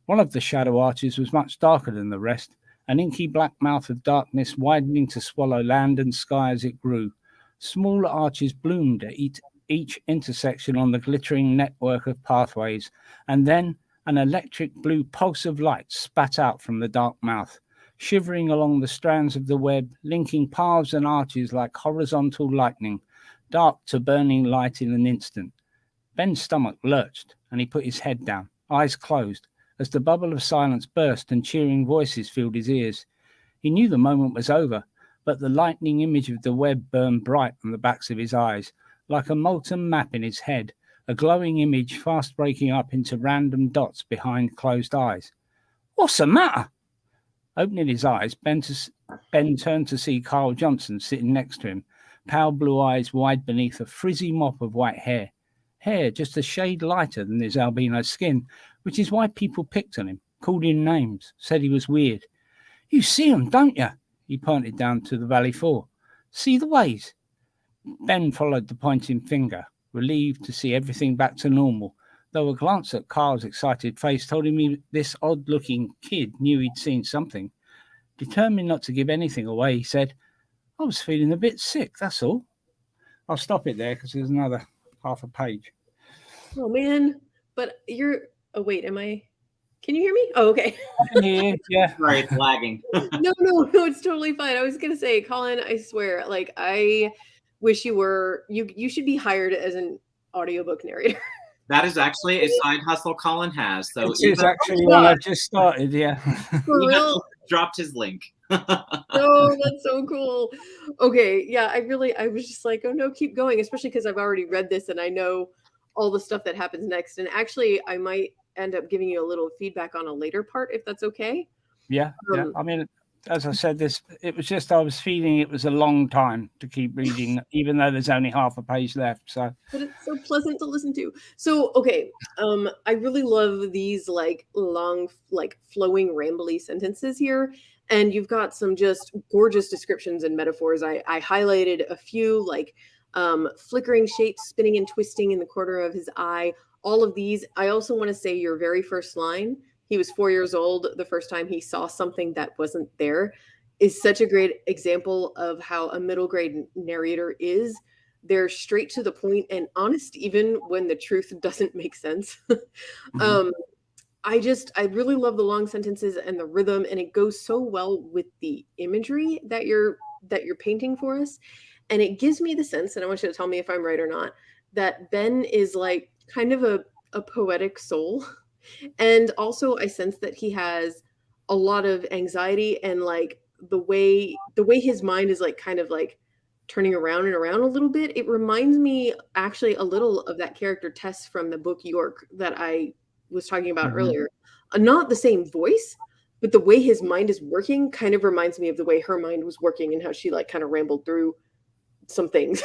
One of the shadow arches was much darker than the rest, an inky black mouth of darkness widening to swallow land and sky as it grew. Smaller arches bloomed at each intersection on the glittering network of pathways, and then an electric blue pulse of light spat out from the dark mouth, shivering along the strands of the web, linking paths and arches like horizontal lightning, dark to burning light in an instant. Ben's stomach lurched, and he put his head down, eyes closed, as the bubble of silence burst and cheering voices filled his ears. He knew the moment was over, but the lightning image of the web burned bright on the backs of his eyes, like a molten map in his head, a glowing image fast breaking up into random dots behind closed eyes. "What's the matter?" Opening his eyes, Ben turned to see Carl Johnson sitting next to him, pale blue eyes wide beneath a frizzy mop of white hair. Hair just a shade lighter than his albino skin, which is why people picked on him, called him names, said he was weird. "You see 'em, don't you?" He pointed down to the valley floor. "See the ways?" Ben followed the pointing finger, relieved to see everything back to normal, though a glance at Carl's excited face told him this odd-looking kid knew he'd seen something. Determined not to give anything away, he said, "I was feeling a bit sick, that's all." I'll stop it there because there's another half a page. Oh, man. But you're... Oh, wait, am I... Can you hear me? Oh, okay. Yeah. Sorry, it's lagging. No, it's totally fine. I was going to say, Colin, I swear, like, I wish you were... You should be hired as an audiobook narrator. That is actually a side hustle Colin has. So It's actually one I've just started, yeah. For real? Dropped his link. Oh, that's so cool. Okay, yeah, I was just like, oh no, keep going, especially because I've already read this and I know all the stuff that happens next. And actually, I might end up giving you a little feedback on a later part, if that's okay. Yeah. I mean, as I said, it was just I was feeling it was a long time to keep reading, even though there's only half a page left. So, but it's so pleasant to listen to. So, okay, I really love these like long, like flowing, rambly sentences here, and you've got some just gorgeous descriptions and metaphors. I highlighted a few, like flickering shapes spinning and twisting in the corner of his eye. All of these. I also want to say your very first line. He was 4 years old the first time he saw something that wasn't there. is such a great example of how a middle grade narrator is. They're straight to the point and honest, even when the truth doesn't make sense. I really love the long sentences and the rhythm, and it goes so well with the imagery that you're painting for us. And it gives me the sense, and I want you to tell me if I'm right or not, that Ben is like kind of a poetic soul. And also I sense that he has a lot of anxiety, and like the way his mind is like kind of like turning around and around a little bit. It reminds me actually a little of that character Tess from the book York that I was talking about earlier. Not the same voice, but the way his mind is working kind of reminds me of the way her mind was working and how she like kind of rambled through some things.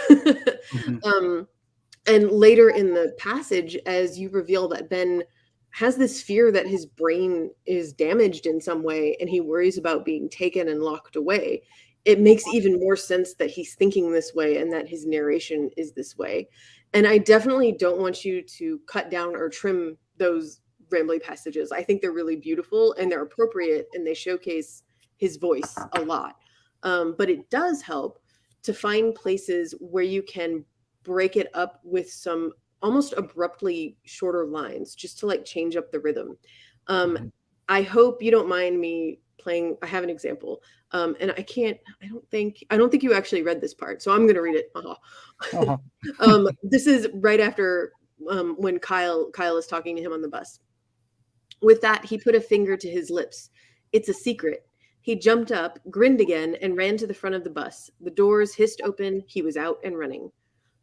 And later in the passage, as you reveal that Ben has this fear that his brain is damaged in some way and he worries about being taken and locked away, it makes even more sense that he's thinking this way and that his narration is this way. And I definitely don't want you to cut down or trim those rambly passages. I think they're really beautiful and they're appropriate and they showcase his voice a lot. But it does help to find places where you can break it up with some almost abruptly shorter lines just to like change up the rhythm. I hope you don't mind me playing. I have an example. And I don't think you actually read this part, so I'm going to read it. This is right after when Kyle is talking to him on the bus. With that, he put a finger to his lips. It's a secret. He jumped up, grinned again, and ran to the front of the bus. The doors hissed open. He was out and running.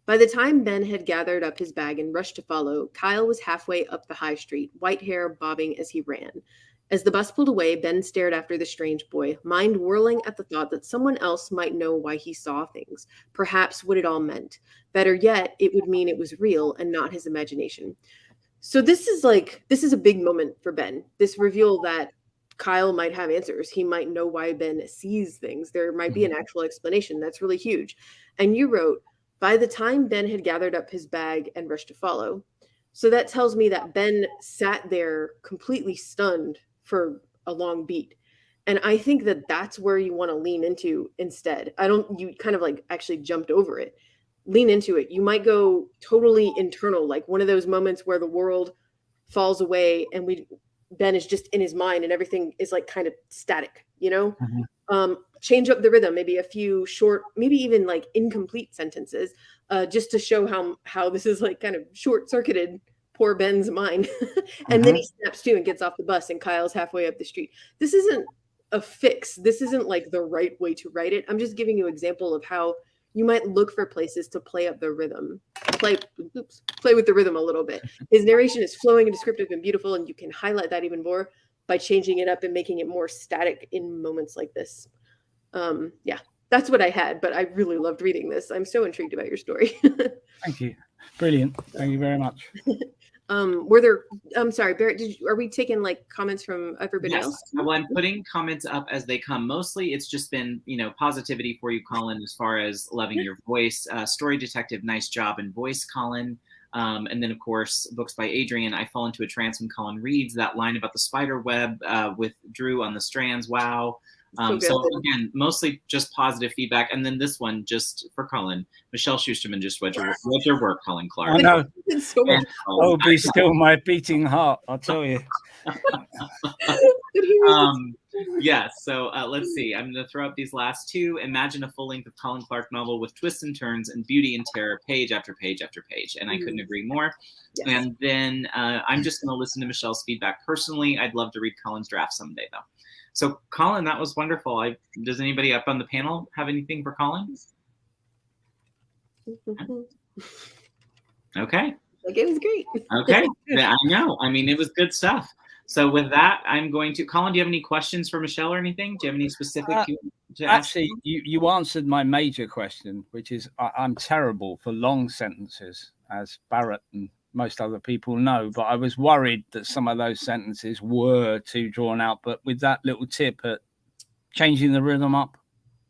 By the time Ben had gathered up his bag and rushed to follow, Kyle was halfway up the high street, white hair bobbing as he ran. As the bus pulled away, Ben stared after the strange boy, mind whirling at the thought that someone else might know why he saw things, perhaps what it all meant. Better yet, it would mean it was real and not his imagination. So this is a big moment for Ben. This reveal that Kyle might have answers. He might know why Ben sees things. There might be an actual explanation. That's really huge. And you wrote, by the time Ben had gathered up his bag and rushed to follow. So that tells me that Ben sat there completely stunned for a long beat. And I think that that's where you want to lean into instead. You kind of like actually jumped over it. Lean into it. You might go totally internal, like one of those moments where the world falls away and Ben is just in his mind and everything is like kind of static, you know? Change up the rhythm, maybe a few short, maybe even like incomplete sentences, just to show how this is like kind of short-circuited poor Ben's mind. And then he snaps to and gets off the bus and Kyle's halfway up the street. This isn't a fix. This isn't like the right way to write it. I'm just giving you an example of how you might look for places to play up the rhythm, play with the rhythm a little bit. His narration is flowing and descriptive and beautiful, and you can highlight that even more by changing it up and making it more static in moments like this. Yeah, that's what I had, but I really loved reading this. I'm so intrigued about your story. Thank you. Brilliant. Thank you very much. I'm sorry, Barrett, are we taking like comments from everybody else? Well, I'm putting comments up as they come. Mostly it's just been, positivity for you, Colin, as far as loving your voice. Story Detective, nice job in voice, Colin. And then, of course, books by Adrian. I fall into a trance when Colin reads that line about the spider web with Drew on the strands. Wow. So again, mostly just positive feedback. And then this one just for Colin. Michelle Schusterman just read your work, Colin Clark. I know. Oh, be still my beating heart, I'll tell you. Yes, so let's see. I'm going to throw up these last two. Imagine a full-length of Colin Clark novel with twists and turns and beauty and terror, page after page after page. And I couldn't agree more. Yes. And then I'm just going to listen to Michelle's feedback personally. I'd love to read Colin's draft someday, though. So, Colin, that was wonderful. Does anybody up on the panel have anything for Colin? Okay. Like, it was great. Okay. I know. I mean, it was good stuff. So with that, I'm going to... Colin, do you have any questions for Michelle or anything? Do you have any specific to ask? Actually, you answered my major question, which is I'm terrible for long sentences, as Barrett and most other people know, but I was worried that some of those sentences were too drawn out. But with that little tip at changing the rhythm up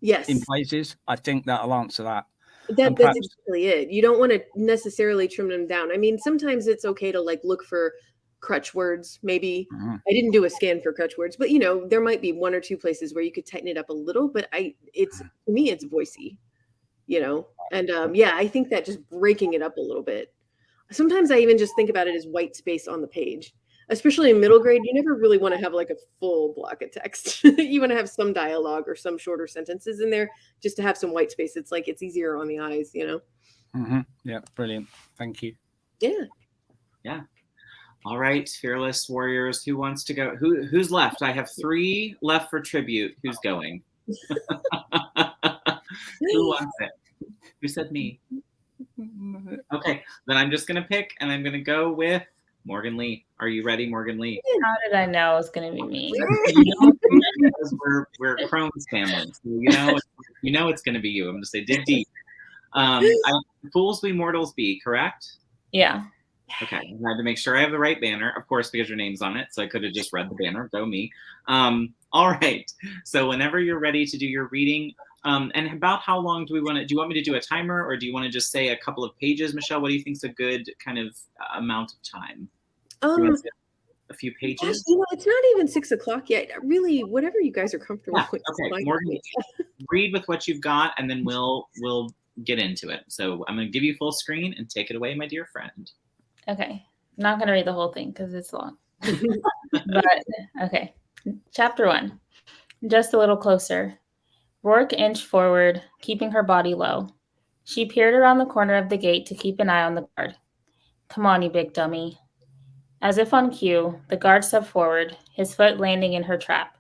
in places, I think that'll answer that. That's exactly it. You don't want to necessarily trim them down. I mean, sometimes it's okay to like look for crutch words, maybe. I didn't do a scan for crutch words, but there might be one or two places where you could tighten it up a little, but to me, it's voicey, and I think that just breaking it up a little bit. Sometimes I even just think about it as white space on the page, especially in middle grade. You never really want to have like a full block of text. You want to have some dialogue or some shorter sentences in there just to have some white space. It's like, it's easier on the eyes, Yeah, brilliant. Thank you. Yeah. All right, fearless warriors. Who wants to go? Who's left? I have 3 left for tribute. Who's going? Who wants it? Who said me? Okay, then I'm just gonna pick, and I'm gonna go with Morgan Lee. Are you ready, Morgan Lee? How did I know it was gonna be me? Because we're Crohn's family, so you know it's gonna be you. I'm gonna say dig deep. Fools we mortals be, correct? Yeah. Okay, I had to make sure I have the right banner, of course, because your name's on it, so I could have just read the banner. Go me. All right, so whenever you're ready to do your reading, and about how long do you want me to do a timer, or do you want to just say a couple of pages, Michelle? What do you think is a good kind of amount of time? Do you want to say a few pages? It's not even 6 o'clock yet. Really, whatever you guys are comfortable with. Okay, Morgan, read with what you've got, and then we'll get into it. So I'm going to give you full screen, and take it away, my dear friend. Okay. I'm not going to read the whole thing because it's long. But, okay. Chapter 1. Just a little closer. Rourke inched forward, keeping her body low. She peered around the corner of the gate to keep an eye on the guard. Come on, you big dummy. As if on cue, the guard stepped forward, his foot landing in her trap.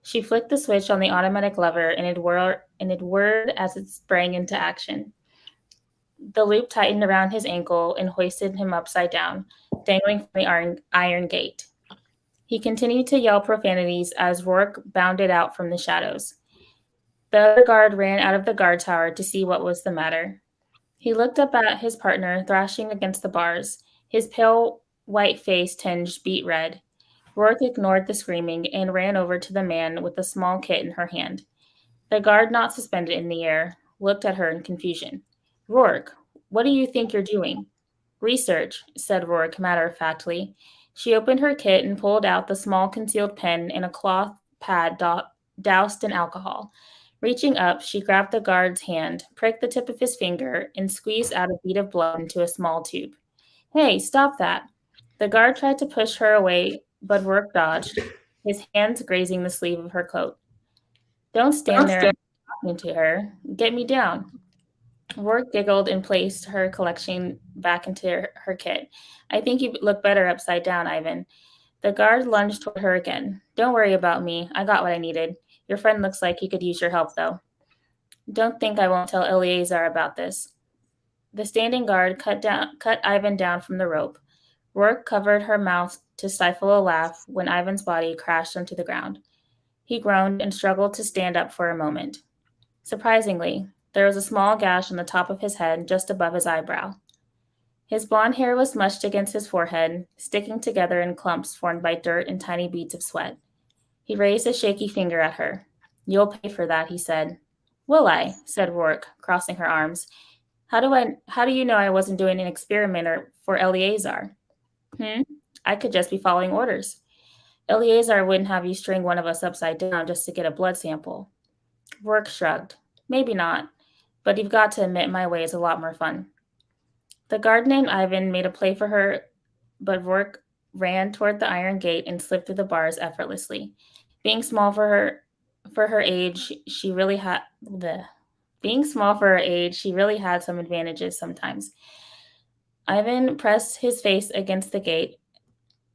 She flicked the switch on the automatic lever, and it whirred as it sprang into action. The loop tightened around his ankle and hoisted him upside down, dangling from the iron gate. He continued to yell profanities as Rourke bounded out from the shadows. The other guard ran out of the guard tower to see what was the matter. He looked up at his partner thrashing against the bars, his pale white face tinged beet red. Rourke ignored the screaming and ran over to the man with the small kit in her hand. The guard, not suspended in the air, looked at her in confusion. Rourke, what do you think you're doing? Research, said Rourke matter-of-factly. She opened her kit and pulled out the small concealed pen and a cloth pad doused in alcohol. Reaching up, she grabbed the guard's hand, pricked the tip of his finger, and squeezed out a bead of blood into a small tube. Hey, stop that. The guard tried to push her away, but Rourke dodged, his hands grazing the sleeve of her coat. Don't stand there talking to her. Get me down. Rourke giggled and placed her collection back into her kit. I think you look better upside down, Ivan. The guard lunged toward her again. Don't worry about me. I got what I needed. Your friend looks like he could use your help, though. Don't think I won't tell Eleazar about this. The standing guard cut Ivan down from the rope. Rourke covered her mouth to stifle a laugh when Ivan's body crashed onto the ground. He groaned and struggled to stand up for a moment. Surprisingly, there was a small gash on the top of his head just above his eyebrow. His blonde hair was mushed against his forehead, sticking together in clumps formed by dirt and tiny beads of sweat. He raised a shaky finger at her. You'll pay for that, he said. Will I? Said Rourke, crossing her arms. How do you know I wasn't doing an experiment for Eleazar? I could just be following orders. Eleazar wouldn't have you string one of us upside down just to get a blood sample. Rourke shrugged. Maybe not, but you've got to admit my way is a lot more fun. The guard named Ivan made a play for her, but Rourke ran toward the iron gate and slipped through the bars effortlessly. Being small for her age, she really had some advantages sometimes. Ivan pressed his face against the gate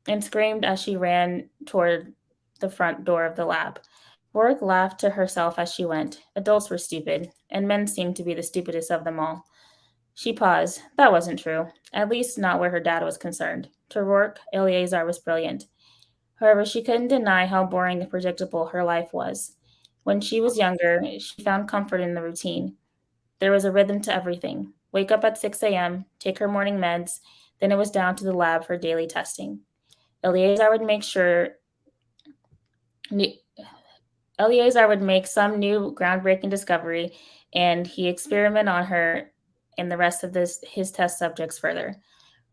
and screamed as she ran toward the front door of the lab. Rourke laughed to herself as she went. Adults were stupid, and men seemed to be the stupidest of them all. She paused. That wasn't true, at least not where her dad was concerned. To Rourke, Eleazar was brilliant. However, she couldn't deny how boring and predictable her life was. When she was younger, she found comfort in the routine. There was a rhythm to everything. Wake up at 6 a.m., take her morning meds, then it was down to the lab for daily testing. Eleazar would make some new groundbreaking discovery, and he experiment on her and the rest of his test subjects further.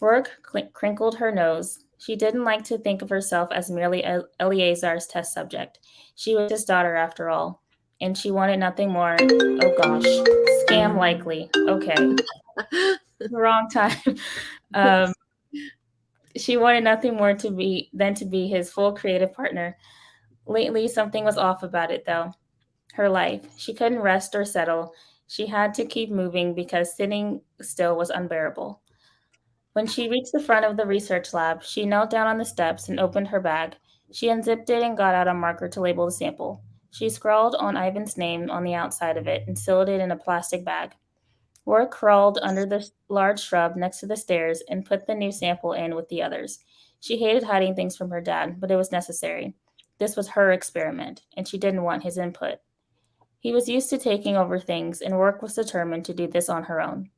Rourke crinkled her nose. She didn't like to think of herself as merely Eleazar's test subject. She was his daughter after all, and she wanted nothing more. Oh gosh, scam likely. Okay, wrong time. She wanted nothing more than to be his full creative partner. Lately, something was off about it, though. Her life. She couldn't rest or settle. She had to keep moving because sitting still was unbearable. When she reached the front of the research lab, she knelt down on the steps and opened her bag. She unzipped it and got out a marker to label the sample. She scrawled on Ivan's name on the outside of it and sealed it in a plastic bag. Rourke crawled under the large shrub next to the stairs and put the new sample in with the others. She hated hiding things from her dad, but it was necessary. This was her experiment, and she didn't want his input. He was used to taking over things, and Rourke was determined to do this on her own.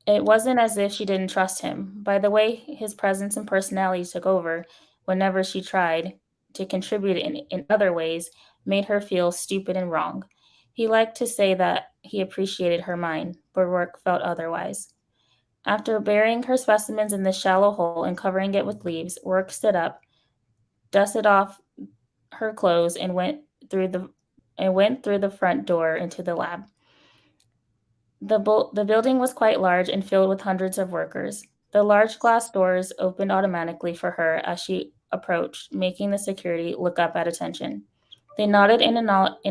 It wasn't as if she didn't trust him. By the way his presence and personality took over whenever she tried to contribute in other ways made her feel stupid and wrong. He liked to say that he appreciated her mind, but Rourke felt otherwise. After burying her specimens in the shallow hole and covering it with leaves, Rourke stood up, dusted off her clothes, and went through the front door into the lab. The building was quite large and filled with hundreds of workers. The large glass doors opened automatically for her as she approached, making the security look up at attention. They nodded in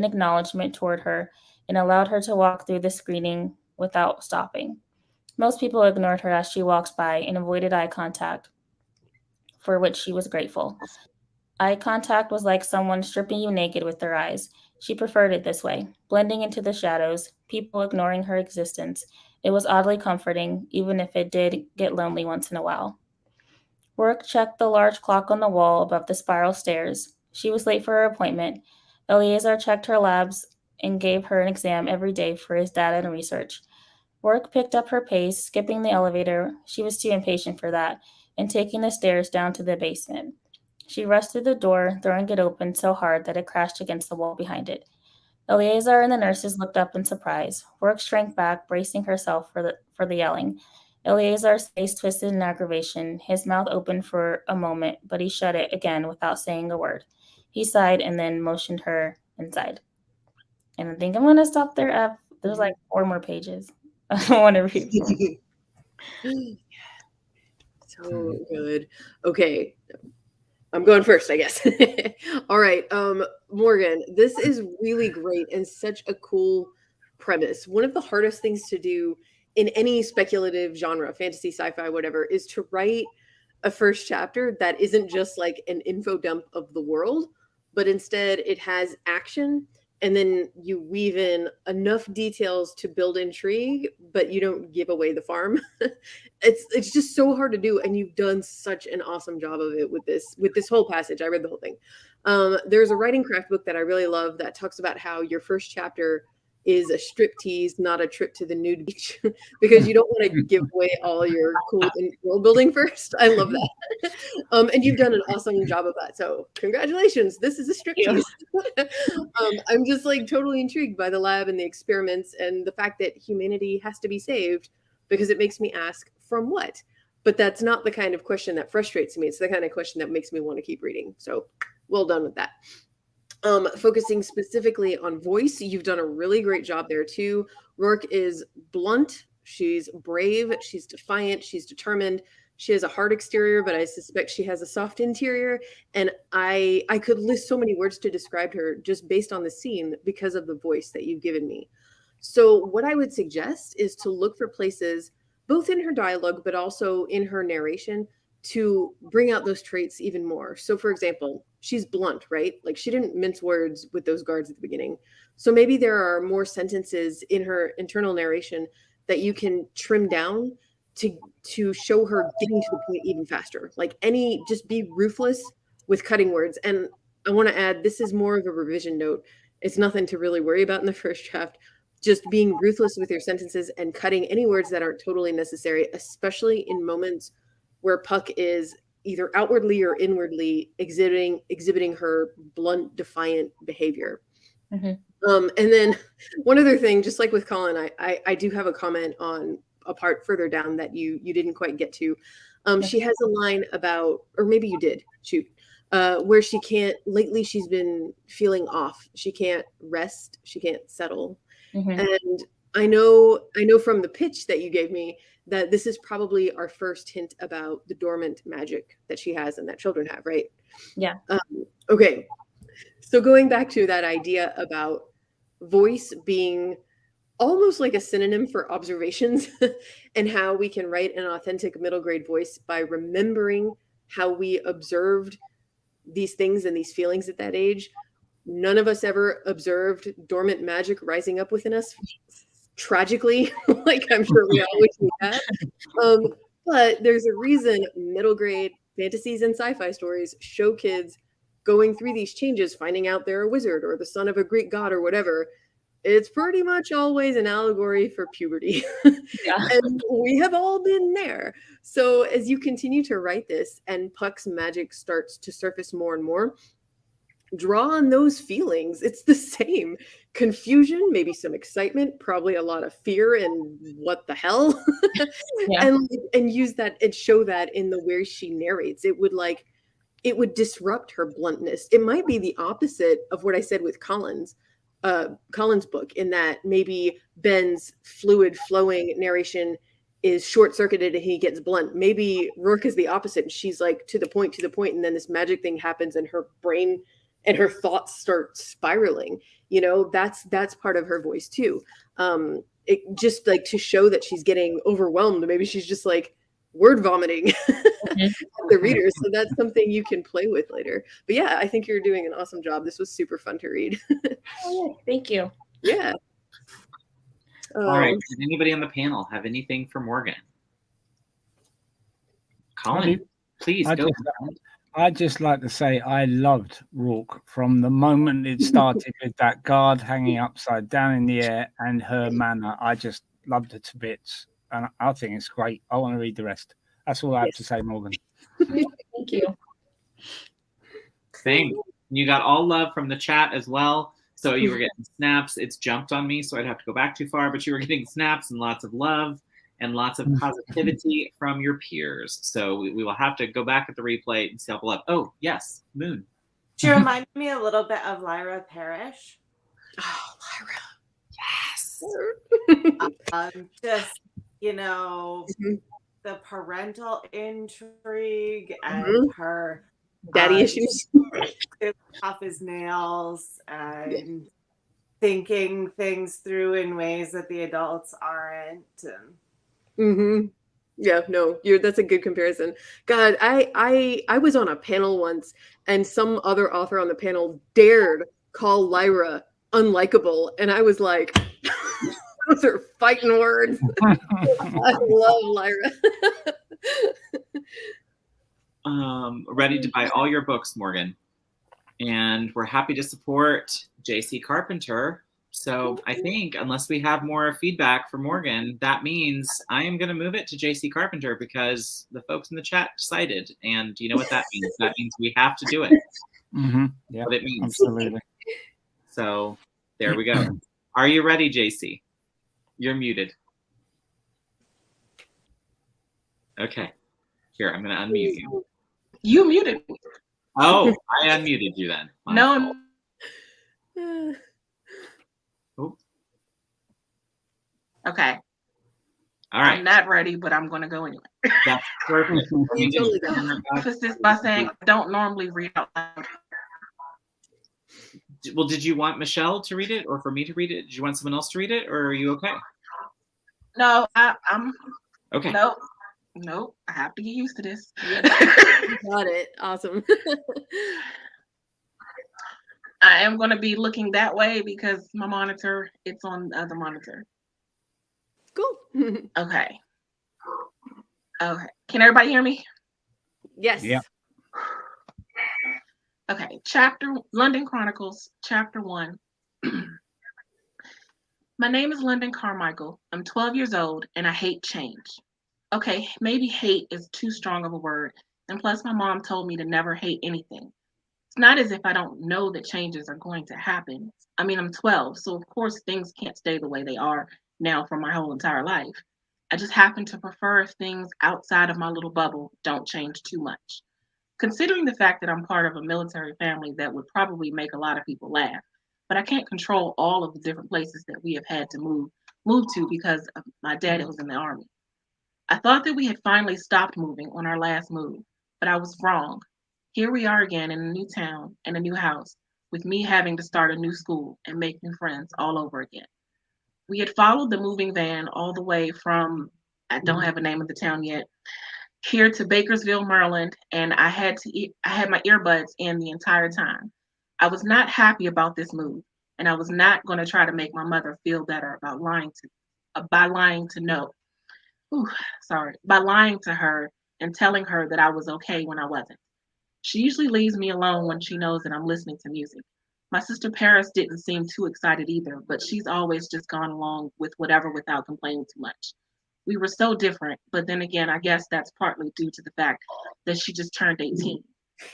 acknowledgement toward her and allowed her to walk through the screening without stopping. Most people ignored her as she walked by and avoided eye contact, for which she was grateful. Eye contact was like someone stripping you naked with their eyes. She preferred it this way, blending into the shadows, people ignoring her existence. It was oddly comforting, even if it did get lonely once in a while. Rourke checked the large clock on the wall above the spiral stairs. She was late for her appointment. Eleazar checked her labs and gave her an exam every day for his data and research. Rourke picked up her pace, skipping the elevator. She was too impatient for that, and taking the stairs down to the basement. She rushed through the door, throwing it open so hard that it crashed against the wall behind it. Eleazar and the nurses looked up in surprise. Rourke shrank back, bracing herself for the yelling. Eleazar's face twisted in aggravation. His mouth opened for a moment, but he shut it again without saying a word. He sighed and then motioned her inside. And I think I'm going to stop there. There's like 4 more pages. I don't want to read more. So good. Okay. I'm going first, I guess. All right. Morgan, this is really great and such a cool premise. One of the hardest things to do in any speculative genre, fantasy, sci-fi, whatever, is to write a first chapter that isn't just like an info dump of the world, but instead it has action, and then you weave in enough details to build intrigue, but you don't give away the farm. It's just so hard to do, and you've done such an awesome job of it with this whole passage. I read the whole thing. There's a writing craft book that I really love that talks about how your first chapter is a striptease, not a trip to the nude beach, because you don't want to give away all your cool world building first. I love that. And you've done an awesome job of that. So congratulations. This is a striptease. I'm just like totally intrigued by the lab and the experiments and the fact that humanity has to be saved, because it makes me ask, from what? But that's not the kind of question that frustrates me. It's the kind of question that makes me want to keep reading. So well done with that. Focusing specifically on voice, you've done a really great job there too. Rourke is blunt, she's brave, she's defiant, she's determined. She has a hard exterior, but I suspect she has a soft interior. And I could list so many words to describe her just based on the scene because of the voice that you've given me. So what I would suggest is to look for places, both in her dialogue, but also in her narration, to bring out those traits even more. So for example, she's blunt, right? Like she didn't mince words with those guards at the beginning. So maybe there are more sentences in her internal narration that you can trim down to show her getting to the point even faster. Like just be ruthless with cutting words. And I want to add, this is more of a revision note. It's nothing to really worry about in the first draft. Just being ruthless with your sentences and cutting any words that aren't totally necessary, especially in moments where Puck is either outwardly or inwardly exhibiting her blunt, defiant behavior. Mm-hmm. And then one other thing, just like with Colin, I do have a comment on a part further down that you didn't quite get to. She has a line about, or maybe you did, shoot, where she can't, lately she's been feeling off. She can't rest. She can't settle. And I know from the pitch that you gave me that this is probably our first hint about the dormant magic that she has and that children have, right? Yeah. Okay. So going back to that idea about voice being almost like a synonym for observations and how we can write an authentic middle grade voice by remembering how we observed these things and these feelings at that age. None of us ever observed dormant magic rising up within us tragically, like I'm sure we all wish we had. But there's a reason middle grade fantasies and sci-fi stories show kids going through these changes, finding out they're a wizard or the son of a Greek god or whatever. It's pretty much always an allegory for puberty. Yeah. And we have all been there. So as you continue to write this and Puck's magic starts to surface more and more, draw on those feelings. It's the same confusion, maybe some excitement, probably a lot of fear and what the hell. Yeah. and use that and show that in the way she narrates. It would disrupt her bluntness. It might be the opposite of what I said with Colin's book, in that maybe Ben's fluid flowing narration is short-circuited and he gets blunt. Maybe Rourke is the opposite, and she's like to the point, and then this magic thing happens and her brain and her thoughts start spiraling. You know, that's part of her voice too. It just like to show that she's getting overwhelmed. Maybe she's just like word vomiting at the reader. So that's something you can play with later. But yeah, I think you're doing an awesome job. This was super fun to read. Oh, thank you. Yeah. All right. Does anybody on the panel have anything for Morgan? Colin, please go. I'd just like to say I loved Rourke from the moment it started with that guard hanging upside down in the air and her manner. I just loved it to bits. And I think it's great. I want to read the rest. That's all I have to say, Morgan. Thank you. Same. You got all love from the chat as well. So you were getting snaps. It's jumped on me, so I'd have to go back too far. But you were getting snaps and lots of love and lots of positivity from your peers. So we will have to go back at the replay and see all the love. Oh, yes, Moon. She reminded me a little bit of Lyra Parrish. Oh, Lyra. Yes. Just, you know, the parental intrigue and her daddy issues off his nails and thinking things through in ways that the adults aren't. Yeah, no, that's a good comparison. God, I was on a panel once and some other author on the panel dared call Lyra unlikable, and I was like, those are fighting words. I love Lyra. Ready to buy all your books, Morgan. And we're happy to support J.C. Carpenter. So I think unless we have more feedback for Morgan, that means I am going to move it to J.C. Carpenter because the folks in the chat decided. And you know what that means? That means we have to do it. Yeah, what it means. Absolutely. So there we go. Are you ready, J.C.? You're muted. Okay. Here, I'm going to unmute you. You muted me. Oh, I unmuted you then. No. Oh. Okay. All right. I'm not ready, but I'm going to go anyway. That's perfect. You totally got Preface this by saying I don't normally read out loud. Well, did you want Michelle to read it or for me to read it? Did you want someone else to read it or are you okay? No, I'm okay. Nope. I have to get used to this. Got it. Awesome. I am going to be looking that way because my monitor, it's on the other monitor. Cool. Okay. Can everybody hear me? Yes. Yeah. Okay. Londyn Chronicles, Chapter 1. My name is Londyn Carmichael. I'm 12 years old and I hate change. Okay, maybe hate is too strong of a word. And plus my mom told me to never hate anything. It's not as if I don't know that changes are going to happen. I mean, I'm 12, so of course things can't stay the way they are now for my whole entire life. I just happen to prefer if things outside of my little bubble don't change too much. Considering the fact that I'm part of a military family that would probably make a lot of people laugh, but I can't control all of the different places that we have had to move to because of my dad was in the army. I thought that we had finally stopped moving on our last move, but I was wrong. Here we are again in a new town and a new house, with me having to start a new school and make new friends all over again. We had followed the moving van all the way from, I don't have a name of the town yet, here to Bakersville, Maryland, and I had my earbuds in the entire time. I was not happy about this move, and I was not going to try to make my mother feel better about by lying to no, ooh, sorry, by lying to her and telling her that I was okay when I wasn't. She usually leaves me alone when she knows that I'm listening to music. My sister Paris didn't seem too excited either, but she's always just gone along with whatever without complaining too much. We were so different, but then again, I guess that's partly due to the fact that she just turned 18.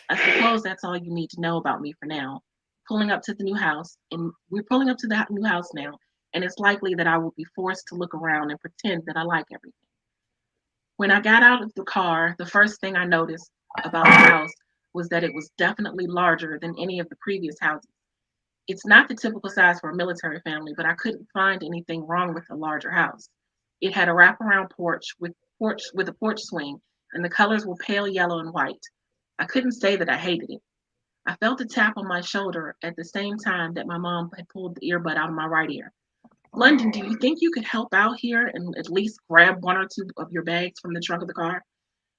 I suppose that's all you need to know about me for now. Pulling up to the new house, and we're pulling up to the new house now, and it's likely that I will be forced to look around and pretend that I like everything. When I got out of the car, the first thing I noticed about the house was that it was definitely larger than any of the previous houses. It's not the typical size for a military family, but I couldn't find anything wrong with a larger house. It had a wraparound porch with a porch swing, and the colors were pale yellow and white. I couldn't say that I hated it. I felt a tap on my shoulder at the same time that my mom had pulled the earbud out of my right ear. Londyn, do you think you could help out here and at least grab one or two of your bags from the trunk of the car?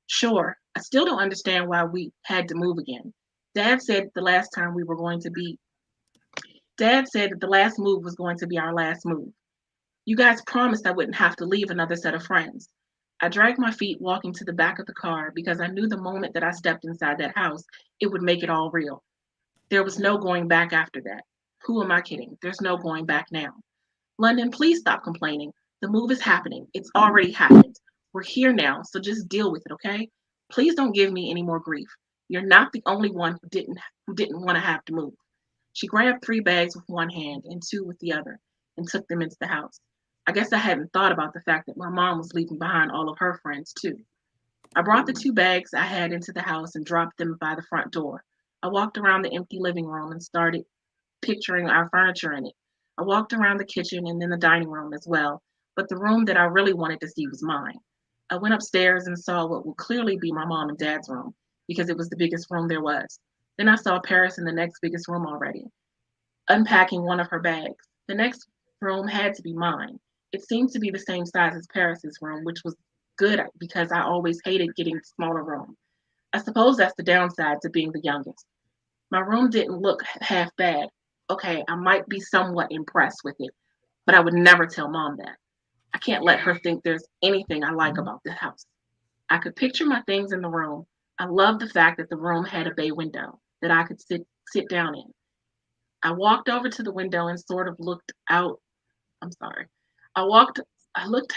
Sure. I still don't understand why we had to move again. Dad said the last time we were going to be Dad said that the last move was going to be our last move. You guys promised I wouldn't have to leave another set of friends. I dragged my feet walking to the back of the car because I knew the moment that I stepped inside that house, it would make it all real. There was no going back after that. Who am I kidding? There's no going back now. Londyn, please stop complaining. The move is happening. It's already happened. We're here now, so just deal with it, okay? Please don't give me any more grief. You're not the only one who didn't want to have to move. She grabbed 3 bags with one hand and 2 with the other and took them into the house. I guess I hadn't thought about the fact that my mom was leaving behind all of her friends too. I brought the 2 bags I had into the house and dropped them by the front door. I walked around the empty living room and started picturing our furniture in it. I walked around the kitchen and then the dining room as well, but the room that I really wanted to see was mine. I went upstairs and saw what would clearly be my mom and dad's room because it was the biggest room there was. Then I saw Paris in the next biggest room already, unpacking one of her bags. The next room had to be mine. It seemed to be the same size as Paris's room, which was good because I always hated getting the smaller room. I suppose that's the downside to being the youngest. My room didn't look half bad. Okay, I might be somewhat impressed with it, but I would never tell mom that. I can't let her think there's anything I like about the house. I could picture my things in the room. I loved the fact that the room had a bay window that I could sit down in. I walked over to the window and sort of looked out. I'm sorry. I walked I looked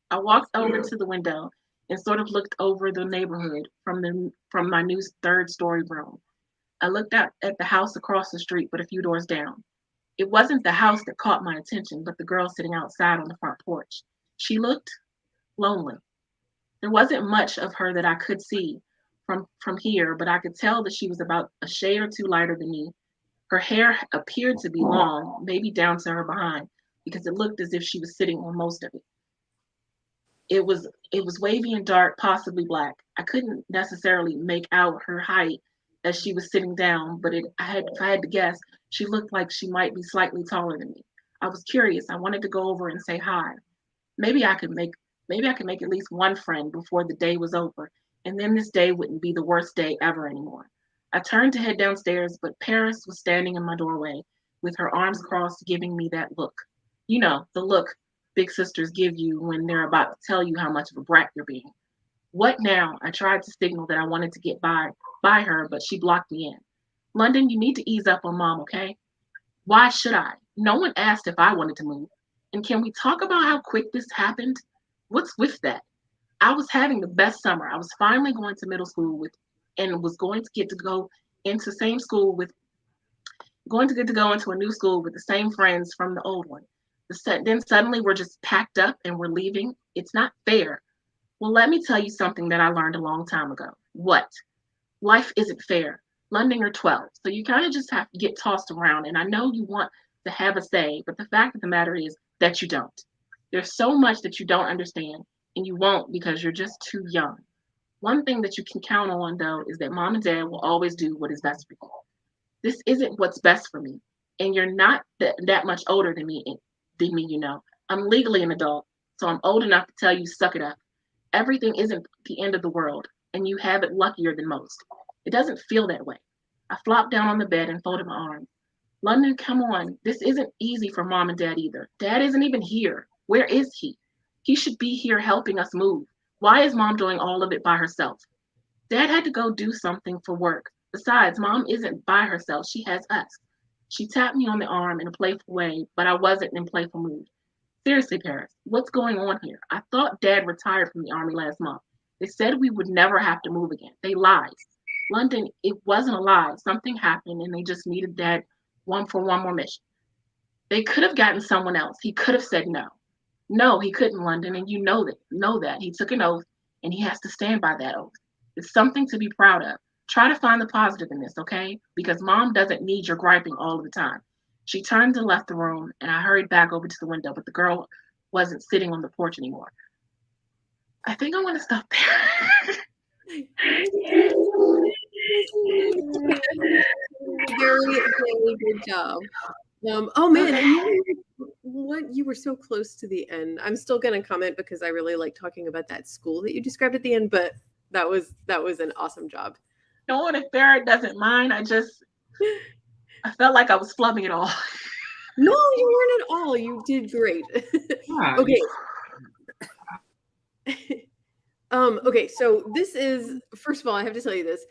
I walked over to the window and sort of looked over the neighborhood from my new 3rd-story room. I looked out at the house across the street but a few doors down. It wasn't the house that caught my attention, but the girl sitting outside on the front porch. She looked lonely. There wasn't much of her that I could see from here, but I could tell that she was about a shade or 2 lighter than me. Her hair appeared to be long, maybe down to her behind, because it looked as if she was sitting on most of it. It was wavy and dark, possibly black. I couldn't necessarily make out her height as she was sitting down, but if I had to guess, she looked like she might be slightly taller than me. I was curious. I wanted to go over and say hi. Maybe I could make at least one friend before the day was over, and then this day wouldn't be the worst day ever anymore. I turned to head downstairs, but Paris was standing in my doorway with her arms crossed, giving me that look. You know, the look big sisters give you when they're about to tell you how much of a brat you're being. What now? I tried to signal that I wanted to get by her, but she blocked me in. Londyn, you need to ease up on mom, okay? Why should I? No one asked if I wanted to move. And can we talk about how quick this happened? What's with that? I was having the best summer. I was finally going to middle school and was going to get to go into same school with going to get to go into a new school with the same friends from the old one. Then suddenly we're just packed up and we're leaving. It's not fair. Well, let me tell you something that I learned a long time ago. What? Life isn't fair. London, you're 12. So you kind of just have to get tossed around. And I know you want to have a say, but the fact of the matter is that you don't. There's so much that you don't understand, and you won't because you're just too young. One thing that you can count on, though, is that mom and dad will always do what is best for you. This isn't what's best for me. And you're not that much older than me, you know. I'm legally an adult, so I'm old enough to tell you, suck it up. Everything isn't the end of the world, and you have it luckier than most. It doesn't feel that way. I flopped down on the bed and folded my arms. Londyn, come on. This isn't easy for mom and dad either. Dad isn't even here. Where is he? He should be here helping us move. Why is mom doing all of it by herself? Dad had to go do something for work. Besides, mom isn't by herself. She has us. She tapped me on the arm in a playful way, but I wasn't in playful mood. Seriously, Paris, what's going on here? I thought Dad retired from the Army last month. They said we would never have to move again. They lied. Londyn, it wasn't a lie. Something happened and they just needed Dad for one more mission. They could have gotten someone else. He could have said no. No, he couldn't, Londyn, and you know that. He took an oath and he has to stand by that oath. It's something to be proud of. Try to find the positive in this, okay? Because mom doesn't need your griping all of the time. She turned and left the room, and I hurried back over to the window, but the girl wasn't sitting on the porch anymore. I think I want to stop there. Very, very good job. Oh man, and you were so close to the end. I'm still gonna comment because I really like talking about that school that you described at the end, but that was an awesome job. No, and if Barrett doesn't mind, I felt like I was flubbing it all. No, you weren't at all. You did great. Yeah, okay. Okay, so this is, first of all, I have to tell you this.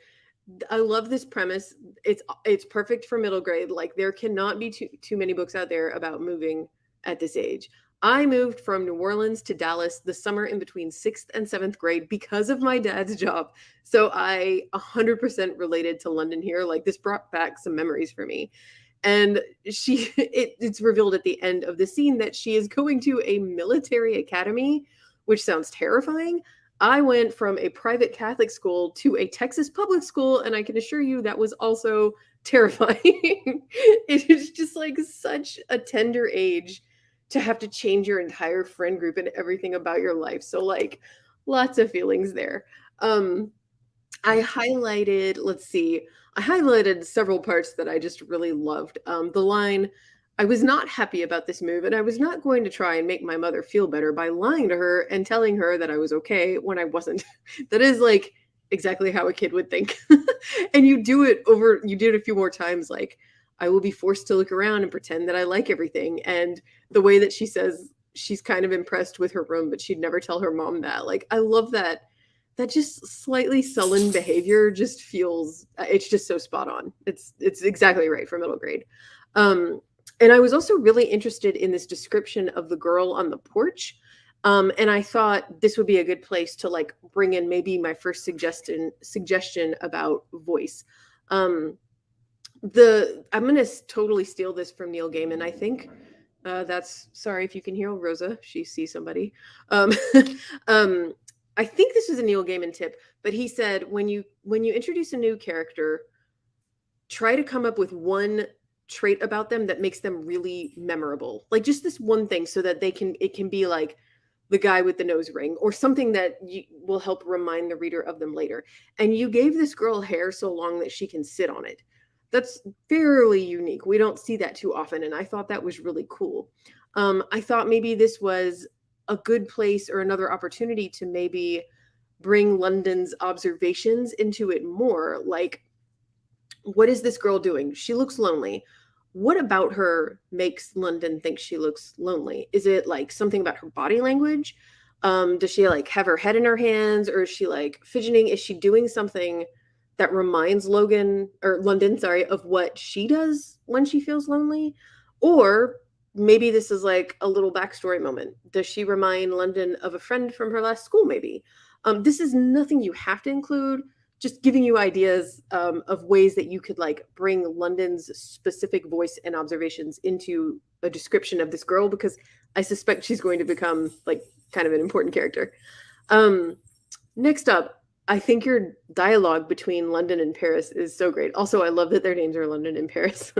I love this premise. It's perfect for middle grade. Like, there cannot be too many books out there about moving at this age. I moved from New Orleans to Dallas the summer in between 6th and 7th grade because of my dad's job. So I 100% related to Londyn here. Like, this brought back some memories for me. And it's revealed at the end of the scene that she is going to a military academy, which sounds terrifying. I went from a private Catholic school to a Texas public school, and I can assure you that was also terrifying. It is just like such a tender age to have to change your entire friend group and everything about your life. So like lots of feelings there. I highlighted several parts that I just really loved. The line, I was not happy about this move, and I was not going to try and make my mother feel better by lying to her and telling her that I was okay when I wasn't. That is like exactly how a kid would think. And you do it a few more times, like, I will be forced to look around and pretend that I like everything. And the way that she says she's kind of impressed with her room, but she'd never tell her mom that. Like, I love that. That just slightly sullen behavior just feels, it's just so spot on. It's exactly right for middle grade. And I was also really interested in this description of the girl on the porch. And I thought this would be a good place to like bring in maybe my first suggestion about voice. I'm going to totally steal this from Neil Gaiman. I think that's, sorry if you can hear Rosa, she sees somebody. I think this was a Neil Gaiman tip, but he said, when you introduce a new character, try to come up with one trait about them that makes them really memorable. Like just this one thing so that it can be like the guy with the nose ring or something that will help remind the reader of them later. And you gave this girl hair so long that she can sit on it. That's fairly unique. We don't see that too often. And I thought that was really cool. I thought maybe this was a good place or another opportunity to maybe bring Londyn's observations into it more. Like, what is this girl doing? She looks lonely. What about her makes Londyn think she looks lonely? Is it like something about her body language? Does she like have her head in her hands, or is she like fidgeting? Is she doing something that reminds Londyn, of what she does when she feels lonely? Or maybe this is like a little backstory moment. Does she remind Londyn of a friend from her last school, maybe? This is nothing you have to include, just giving you ideas of ways that you could like bring Londyn's specific voice and observations into a description of this girl because I suspect she's going to become like kind of an important character. Next up, I think your dialogue between Londyn and Paris is so great. Also, I love that their names are Londyn and Paris.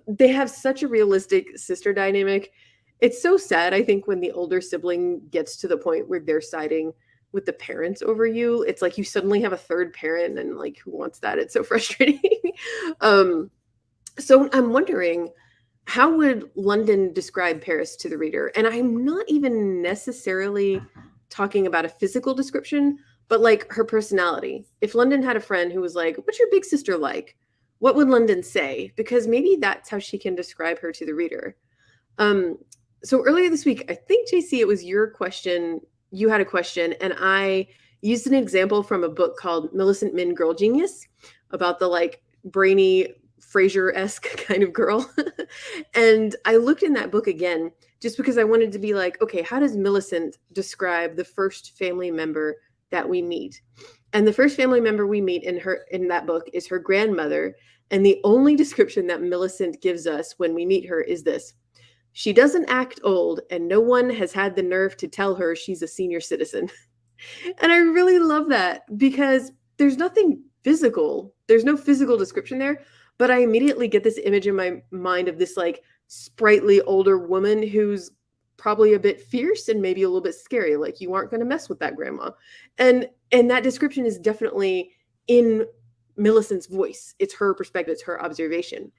They have such a realistic sister dynamic. It's so sad, I think, when the older sibling gets to the point where they're siding with the parents over you. It's like you suddenly have a third parent, and like, who wants that? It's so frustrating. So I'm wondering, how would Londyn describe Paris to the reader? And I'm not even necessarily talking about a physical description, but like her personality. If Londyn had a friend who was like, "What's your big sister like?" What would Londyn say? Because maybe that's how she can describe her to the reader. So earlier this week, I think, JC, it was your question. You had a question, and I used an example from a book called Millicent Min Girl Genius about the like brainy Frasier-esque kind of girl. And I looked in that book again just because I wanted to be like, okay, how does Millicent describe the first family member that we meet? And the first family member we meet in that book is her grandmother. And the only description that Millicent gives us when we meet her is this: she doesn't act old, and no one has had the nerve to tell her she's a senior citizen. And I really love that because there's nothing physical. There's no physical description there, but I immediately get this image in my mind of this like sprightly older woman who's probably a bit fierce and maybe a little bit scary. Like, you aren't going to mess with that grandma. And that description is definitely in Millicent's voice. It's her perspective. It's her observation.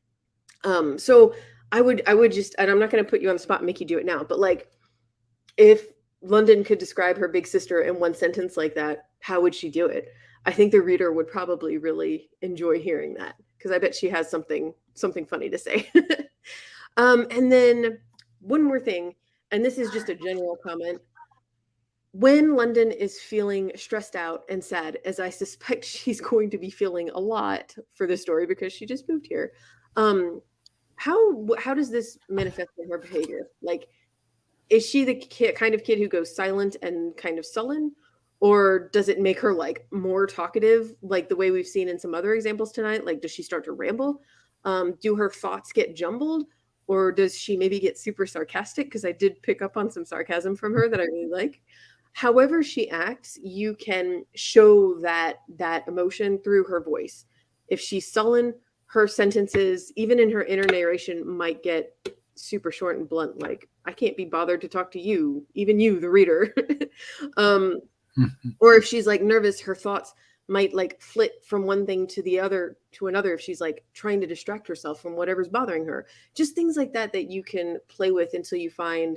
So I would just, and I'm not going to put you on the spot and make you do it now, but like, if Londyn could describe her big sister in one sentence like that, how would she do it? I think the reader would probably really enjoy hearing that, because I bet she has something funny to say. And then one more thing, and this is just a general comment. When Londyn is feeling stressed out and sad, as I suspect she's going to be feeling a lot for this story because she just moved here, how does this manifest in her behavior? Like, is she the kind of kid who goes silent and kind of sullen? Or does it make her like more talkative, like the way we've seen in some other examples tonight? Like, does she start to ramble? Do her thoughts get jumbled? Or does she maybe get super sarcastic? Because I did pick up on some sarcasm from her that I really like. However she acts, you can show that emotion through her voice. If she's sullen, her sentences, even in her inner narration, might get super short and blunt. Like, I can't be bothered to talk to you, even you, the reader. Or if she's like nervous, her thoughts might like flit from one thing to the other to another. If she's like trying to distract herself from whatever's bothering her, just things like that you can play with until you find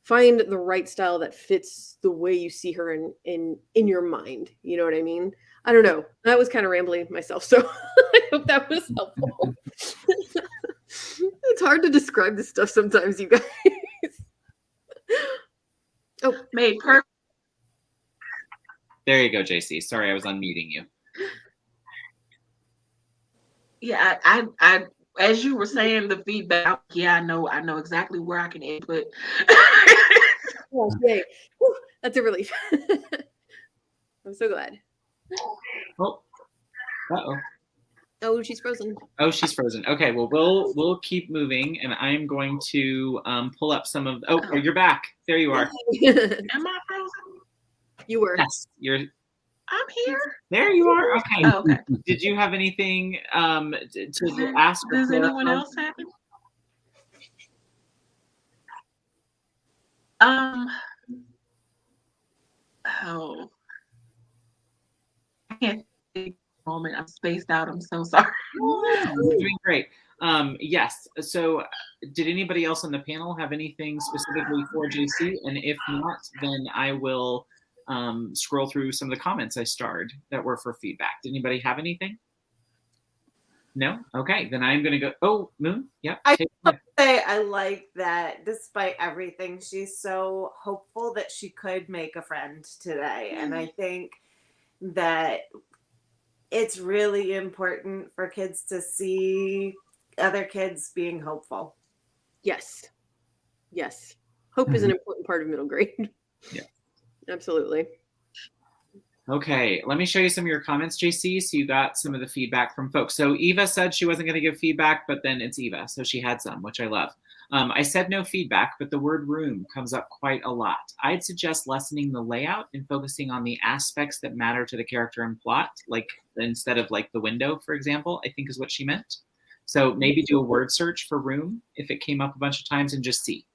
the right style that fits the way you see her in your mind. You know what I mean? I don't know. That was kind of rambling myself, so I hope that was helpful. It's hard to describe this stuff sometimes, you guys. Oh, Made perfect. There you go, JC. Sorry, I was unmuting you. Yeah, I as you were saying the feedback, yeah, I know exactly where I can input. Oh, yay. Whew, that's a relief. I'm so glad. Oh, uh-oh. Oh, she's frozen. Oh, she's frozen. Okay, well, we'll keep moving, and I'm going to pull up some of. Oh, you're back. There you are. Am I frozen? You were. Yes, you're. I'm here. There you are. Okay. Oh, okay. Did you have anything to ask? Does anyone else have it? Oh. I can't take a moment. I'm spaced out. I'm so sorry. You're doing great. Yes. So, did anybody else on the panel have anything specifically for JC? And if not, then I will scroll through some of the comments I starred that were for feedback. Did anybody have anything? No? Okay, then I'm going to go. Oh, Moon? Yep. I would say I like that despite everything, she's so hopeful that she could make a friend today. And I think that it's really important for kids to see other kids being hopeful. Yes. Yes. Hope is an important part of middle grade. Yeah. Absolutely. Okay, let me show you some of your comments, JC. So you got some of the feedback from folks. So Eva said she wasn't going to give feedback, but then it's Eva. So she had some, which I love. I said no feedback, but the word room comes up quite a lot. I'd suggest lessening the layout and focusing on the aspects that matter to the character and plot, like instead of like the window, for example, I think is what she meant. So maybe do a word search for room if it came up a bunch of times and just see.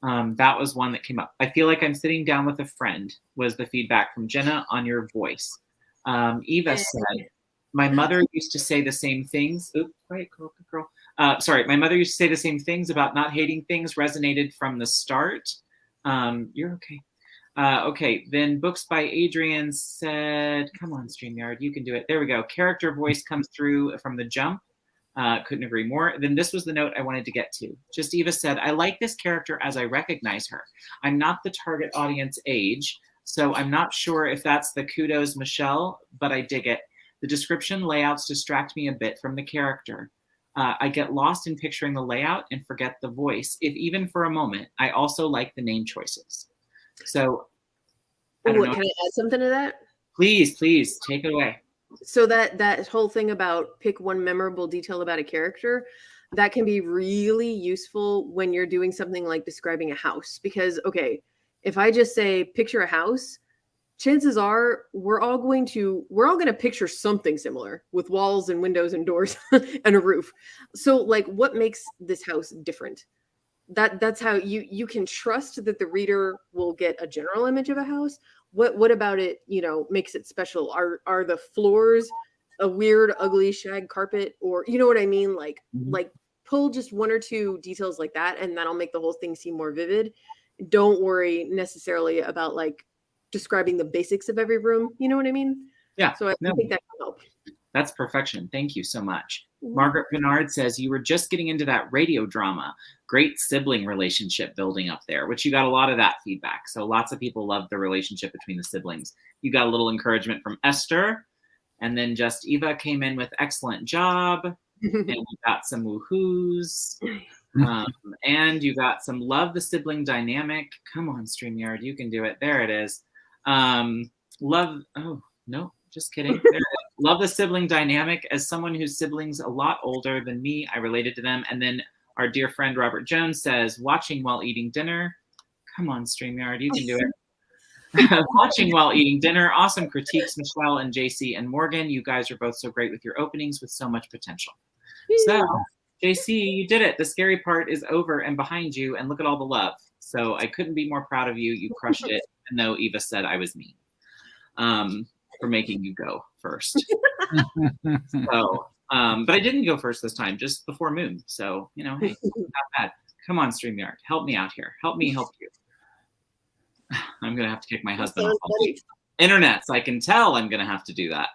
That was one that came up. I feel like I'm sitting down with a friend was the feedback from Jenna on your voice. Eva said, my mother used to say the same things. Oops, quiet girl, good girl. Sorry, my mother used to say the same things about not hating things resonated from the start. You're okay. Okay, then Books by Adrian said, come on, StreamYard, you can do it. There we go. Character voice comes through from the jump. Couldn't agree more. Then this was the note I wanted to get to. Just Eva said, I like this character as I recognize her. I'm not the target audience age, so I'm not sure if that's the kudos Michelle, but I dig it. The description layouts distract me a bit from the character. I get lost in picturing the layout and forget the voice, if even for a moment. I also like the name choices. So, I don't know. Can I add something to that? Please, please, take it away. So that whole thing about pick one memorable detail about a character, that can be really useful when you're doing something like describing a house. Because, okay, if I just say picture a house, chances are we're all going to picture something similar with walls and windows and doors and a roof. So like, what makes this house different? That's how you can trust that the reader will get a general image of a house. What about it, makes it special? Are the floors a weird, ugly shag carpet, or you know what I mean? Like pull just one or two details like that, and that'll make the whole thing seem more vivid. Don't worry necessarily about like describing the basics of every room. You know what I mean? Yeah. So I think that can help. That's perfection. Thank you so much. Margaret Pinard says, you were just getting into that radio drama. Great sibling relationship building up there, which you got a lot of that feedback. So lots of people love the relationship between the siblings. You got a little encouragement from Esther. And then just Eva came in with excellent job. And you got some woohoos. And you got some love the sibling dynamic. Come on, StreamYard, you can do it. There it is. Love, oh, no, just kidding. There it is. Love the sibling dynamic. As someone whose siblings a lot older than me, I related to them. And then our dear friend Robert Jones says, watching while eating dinner. Come on, StreamYard, you can do it. Watching while eating dinner. Awesome critiques, Michelle and JC and Morgan. You guys are both so great with your openings with so much potential. So, JC, you did it. The scary part is over and behind you, and look at all the love. So I couldn't be more proud of you. You crushed it, even though Eva said I was mean for making you go first. So, but I didn't go first this time, just before Moon. So, hey, not bad. Come on, StreamYard. Help me out here. Help me help you. I'm going to have to kick my husband off internets. I can tell I'm going to have to do that.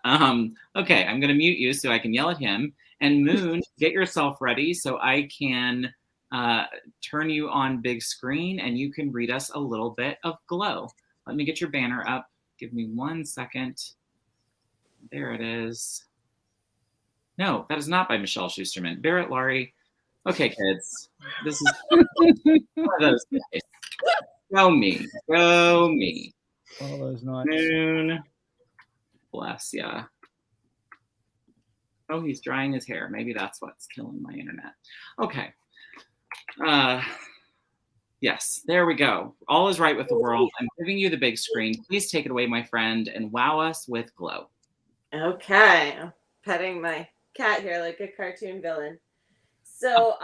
Okay, I'm going to mute you so I can yell at him. And Moon, get yourself ready so I can turn you on big screen and you can read us a little bit of Glow. Let me get your banner up. Give me 1 second. There it is. No, that is not by Michelle Schusterman. Barrett, Laurie. Okay, kids. This is one of those days. Go me. Go me. All those nights. Moon. Bless ya. Oh, he's drying his hair. Maybe that's what's killing my internet. Okay. Yes, there we go. All is right with the world. I'm giving you the big screen. Please take it away, my friend, and wow us with Glow. Okay. I'm petting my cat here like a cartoon villain. So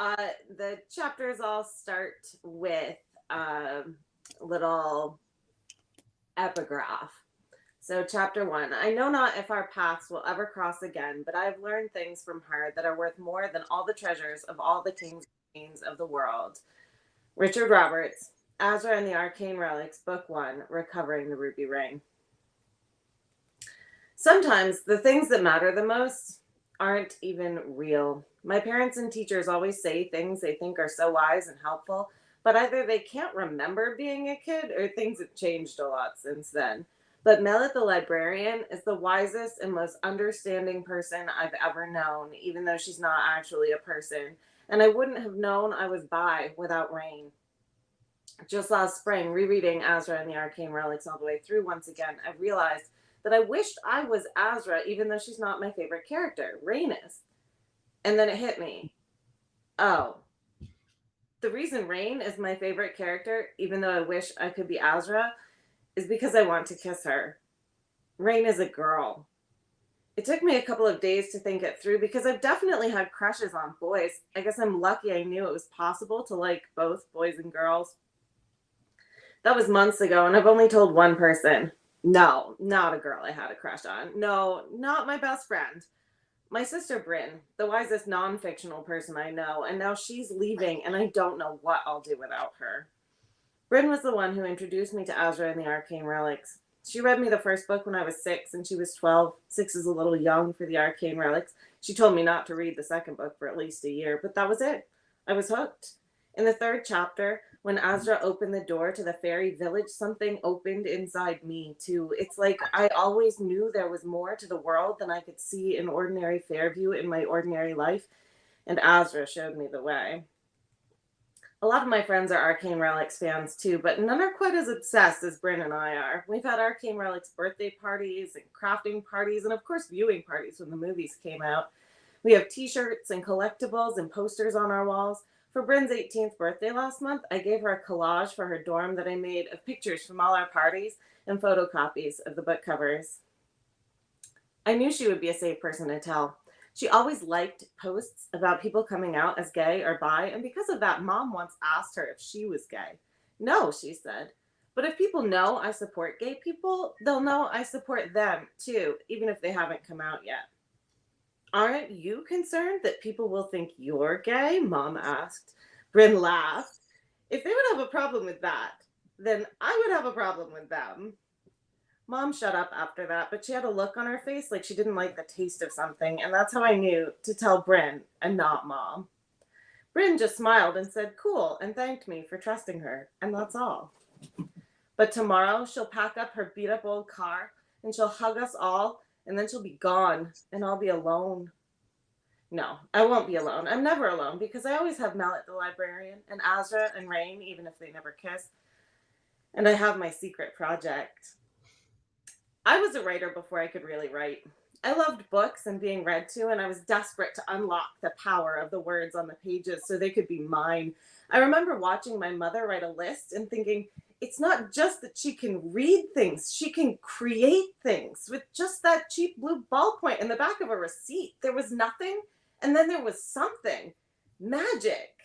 the chapters all start with a little epigraph. So chapter 1, I know not if our paths will ever cross again, but I have learned things from her that are worth more than all the treasures of all the kings and queens of the world. Richard Roberts, Azra and the Arcane Relics, Book 1, Recovering the Ruby Ring. Sometimes the things that matter the most aren't even real. My parents and teachers always say things they think are so wise and helpful, but either they can't remember being a kid or things have changed a lot since then. But Millet the librarian is the wisest and most understanding person I've ever known, even though she's not actually a person. And I wouldn't have known I was bi without Rain. Just last spring, rereading Azra and the Arcane Relics all the way through once again, I realized that I wished I was Azra, even though she's not my favorite character. Rain is. And then it hit me. Oh, The reason Rain is my favorite character, even though I wish I could be Azra, is because I want to kiss her. Rain is a girl. It took me a couple of days to think it through because I've definitely had crushes on boys. I guess I'm lucky I knew it was possible to like both boys and girls. That was months ago, and I've only told one person. No, not a girl I had a crush on. No, not my best friend. My sister Bryn, the wisest non-fictional person I know, and now she's leaving, and I don't know what I'll do without her. Bryn was the one who introduced me to Azra and the Arcane Relics. She read me the first book when I was 6, and she was 12. 6 is a little young for the Arcane Relics. She told me not to read the second book for at least a year, but that was it. I was hooked. In the 3rd chapter, when Azra opened the door to the fairy village, something opened inside me, too. It's like I always knew there was more to the world than I could see in ordinary Fairview in my ordinary life, and Azra showed me the way. A lot of my friends are Arcane Relics fans, too, but none are quite as obsessed as Bryn and I are. We've had Arcane Relics birthday parties and crafting parties, and of course viewing parties when the movies came out. We have t-shirts and collectibles and posters on our walls. For Bryn's 18th birthday last month, I gave her a collage for her dorm that I made of pictures from all our parties and photocopies of the book covers. I knew she would be a safe person to tell. She always liked posts about people coming out as gay or bi, and because of that, Mom once asked her if she was gay. No, she said. But if people know I support gay people, they'll know I support them, too, even if they haven't come out yet. Aren't you concerned that people will think you're gay? Mom asked. Bryn laughed. If they would have a problem with that, then I would have a problem with them. Mom shut up after that, but she had a look on her face like she didn't like the taste of something, and that's how I knew to tell Bryn and not Mom. Bryn just smiled and said, cool, and thanked me for trusting her, and that's all. But tomorrow she'll pack up her beat-up old car, and she'll hug us all, and then she'll be gone, and I'll be alone. No, I won't be alone. I'm never alone, because I always have Mallet the librarian, and Azra and Rain, even if they never kiss. And I have my secret project. I was a writer before I could really write. I loved books and being read to, and I was desperate to unlock the power of the words on the pages so they could be mine. I remember watching my mother write a list and thinking, it's not just that she can read things, she can create things with just that cheap blue ballpoint in the back of a receipt. There was nothing, and then there was something. Magic.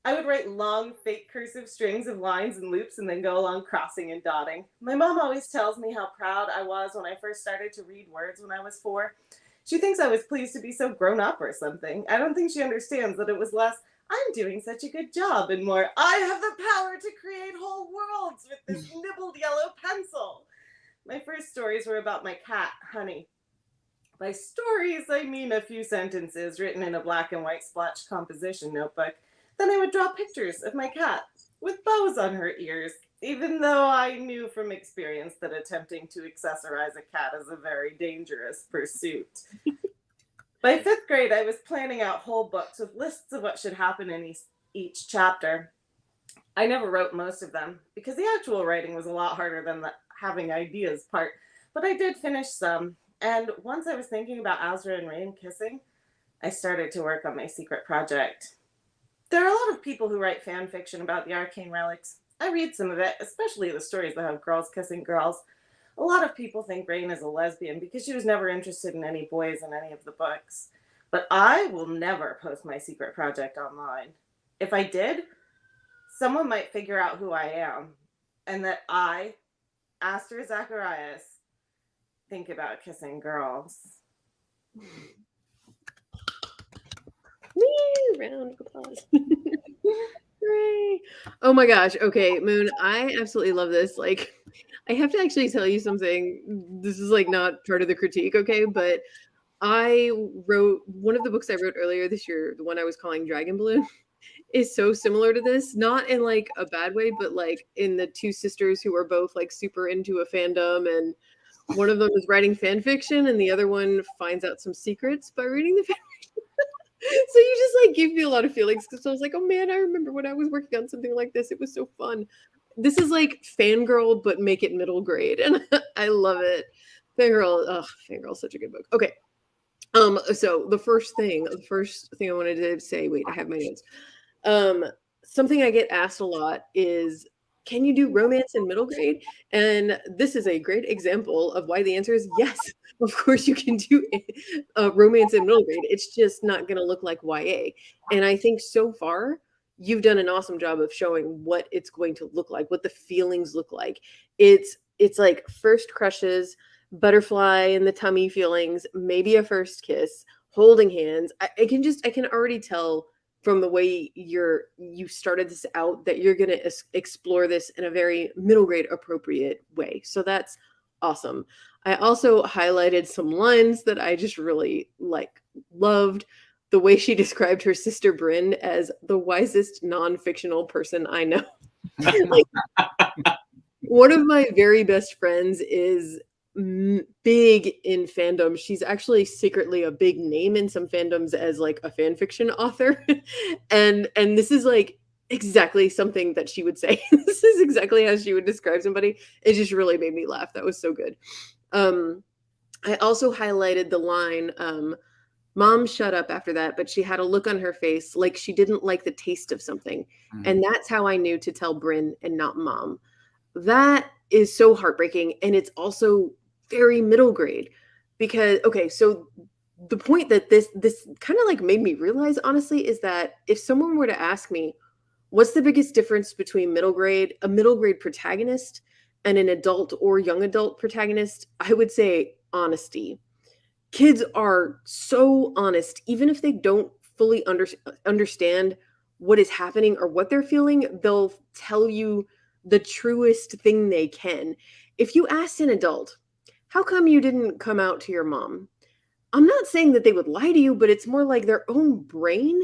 I would write long, fake cursive strings of lines and loops and then go along crossing and dotting. My mom always tells me how proud I was when I first started to read words when I was 4. She thinks I was pleased to be so grown up or something. I don't think she understands that it was less, I'm doing such a good job, and more, I have the power to create whole worlds with this nibbled yellow pencil. My first stories were about my cat, Honey. By stories, I mean a few sentences written in a black and white splotch composition notebook. Then I would draw pictures of my cat with bows on her ears, even though I knew from experience that attempting to accessorize a cat is a very dangerous pursuit. By 5th grade, I was planning out whole books with lists of what should happen in each chapter. I never wrote most of them because the actual writing was a lot harder than the having ideas part, but I did finish some. And once I was thinking about Azra and Rain kissing, I started to work on my secret project. There are a lot of people who write fan fiction about the Arcane Relics. I read some of it, especially the stories that have girls kissing girls. A lot of people think Rain is a lesbian because she was never interested in any boys in any of the books. But I will never post my secret project online. If I did, someone might figure out who I am and that I, Aster Zacharias, think about kissing girls. Woo! Round of applause. Hooray! Oh my gosh. Okay, Moon, I absolutely love this. Like, I have to actually tell you something. This is like not part of the critique, okay? But I wrote one of the books I wrote earlier this year, the one I was calling Dragon Balloon, is so similar to this, not in like a bad way, but like in the two sisters who are both like super into a fandom, and one of them is writing fan fiction and the other one finds out some secrets by reading the fan fiction. So you just like give me a lot of feelings because I was like, oh man, I remember when I was working on something like this. It was so fun. This is like Fangirl, but make it middle grade, and I love it. Fangirl, Fangirl's such a good book. Okay. So the first thing I wanted to say, wait, I have my notes. something I get asked a lot is, can you do romance in middle grade? And this is a great example of why the answer is yes. Of course you can do romance in middle grade. It's just not going to look like YA. And I think so far you've done an awesome job of showing what it's going to look like, what the feelings look like. It's like first crushes, butterfly in the tummy feelings, maybe a first kiss, holding hands. I can already tell from the way you started this out that you're going to explore this in a very middle grade appropriate way. So that's awesome. I also highlighted some lines that I just really loved. The way she described her sister Bryn as the wisest non-fictional person I know. Like, one of my very best friends is big in fandom. She's actually secretly a big name in some fandoms as like a fan fiction author. and this is like exactly something that she would say. This is exactly how she would describe somebody. It just really made me laugh. That was so good. I also highlighted the line, Mom shut up after that, but she had a look on her face like she didn't like the taste of something. And that's how I knew to tell Bryn and not Mom. That is so heartbreaking. And it's also very middle grade because, okay, so the point that this kind of like made me realize, honestly, is that if someone were to ask me, what's the biggest difference between a middle grade protagonist and an adult or young adult protagonist, I would say honesty. Kids are so honest, even if they don't fully understand what is happening or what they're feeling, they'll tell you the truest thing they can. If you asked an adult, how come you didn't come out to your mom? I'm not saying that they would lie to you, but it's more like their own brain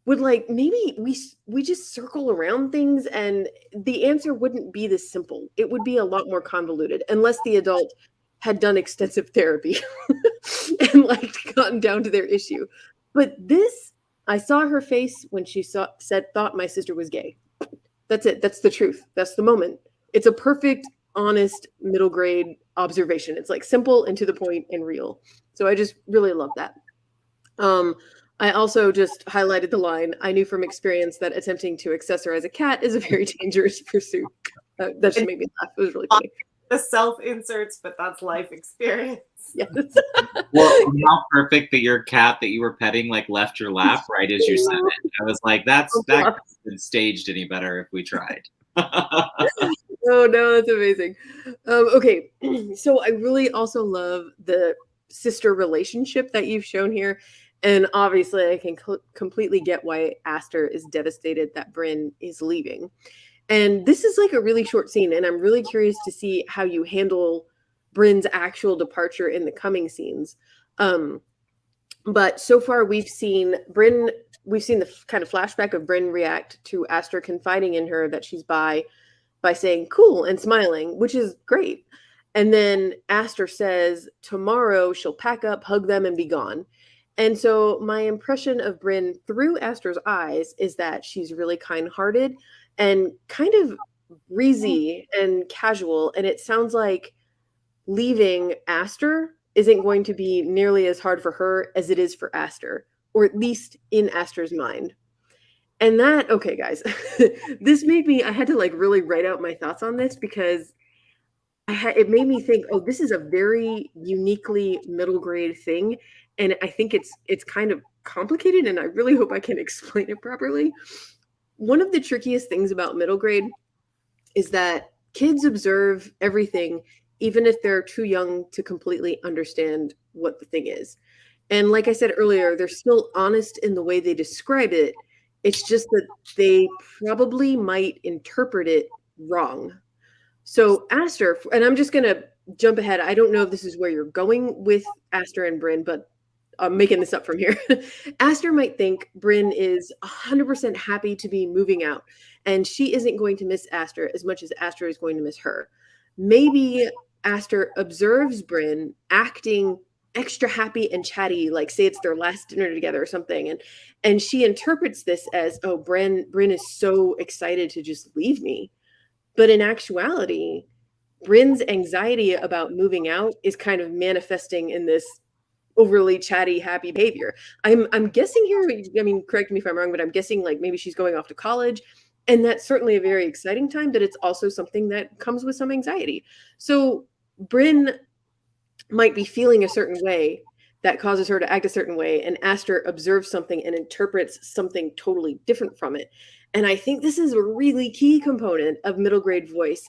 would like, maybe we just circle around things and the answer wouldn't be this simple. It would be a lot more convoluted unless the adult had done extensive therapy and like gotten down to their issue. But this, I saw her face when she thought my sister was gay. That's it. That's the truth. That's the moment. It's a perfect, honest middle grade observation. It's like simple and to the point and real. So I just really love that. I also just highlighted the line, I knew from experience that attempting to accessorize a cat is a very dangerous pursuit. That just made me laugh. It was really funny. The self-inserts, but that's life experience. Yes. Well, how perfect that your cat that you were petting like left your lap right as you said it. I was like, that couldn't have been staged any better if we tried. Oh no, that's amazing. Okay, so I really also love the sister relationship that you've shown here. And obviously I can completely get why Aster is devastated that Bryn is leaving. And this is like a really short scene, and I'm really curious to see how you handle Bryn's actual departure in the coming scenes. But so far we've seen the kind of flashback of Bryn react to Aster confiding in her that she's by saying cool and smiling, which is great. And then Aster says tomorrow she'll pack up, hug them, and be gone. And so my impression of Bryn through Aster's eyes is that she's really kind-hearted and kind of breezy and casual. And it sounds like leaving Aster isn't going to be nearly as hard for her as it is for Aster, or at least in Aster's mind. And that, okay, guys, this made me, I had to like really write out my thoughts on this because it made me think, oh, this is a very uniquely middle grade thing. And I think it's kind of complicated, and I really hope I can explain it properly. One of the trickiest things about middle grade is that kids observe everything, even if they're too young to completely understand what the thing is. And like I said earlier, they're still honest in the way they describe it. It's just that they probably might interpret it wrong. So Aster, and I'm just going to jump ahead. I don't know if this is where you're going with Aster and Bryn, but I'm making this up from here. Aster might think Bryn is 100% happy to be moving out, and she isn't going to miss Aster as much as Aster is going to miss her. Maybe Aster observes Bryn acting extra happy and chatty, like say it's their last dinner together or something, and she interprets this as, oh, Bryn is so excited to just leave me. But in actuality, Bryn's anxiety about moving out is kind of manifesting in this overly chatty, happy behavior. I'm guessing here, I mean, correct me if I'm wrong, but I'm guessing like maybe she's going off to college And that's certainly a very exciting time, but it's also something that comes with some anxiety. So Bryn might be feeling a certain way that causes her to act a certain way, and Aster observes something and interprets something totally different from it. And I think this is a really key component of middle grade voice,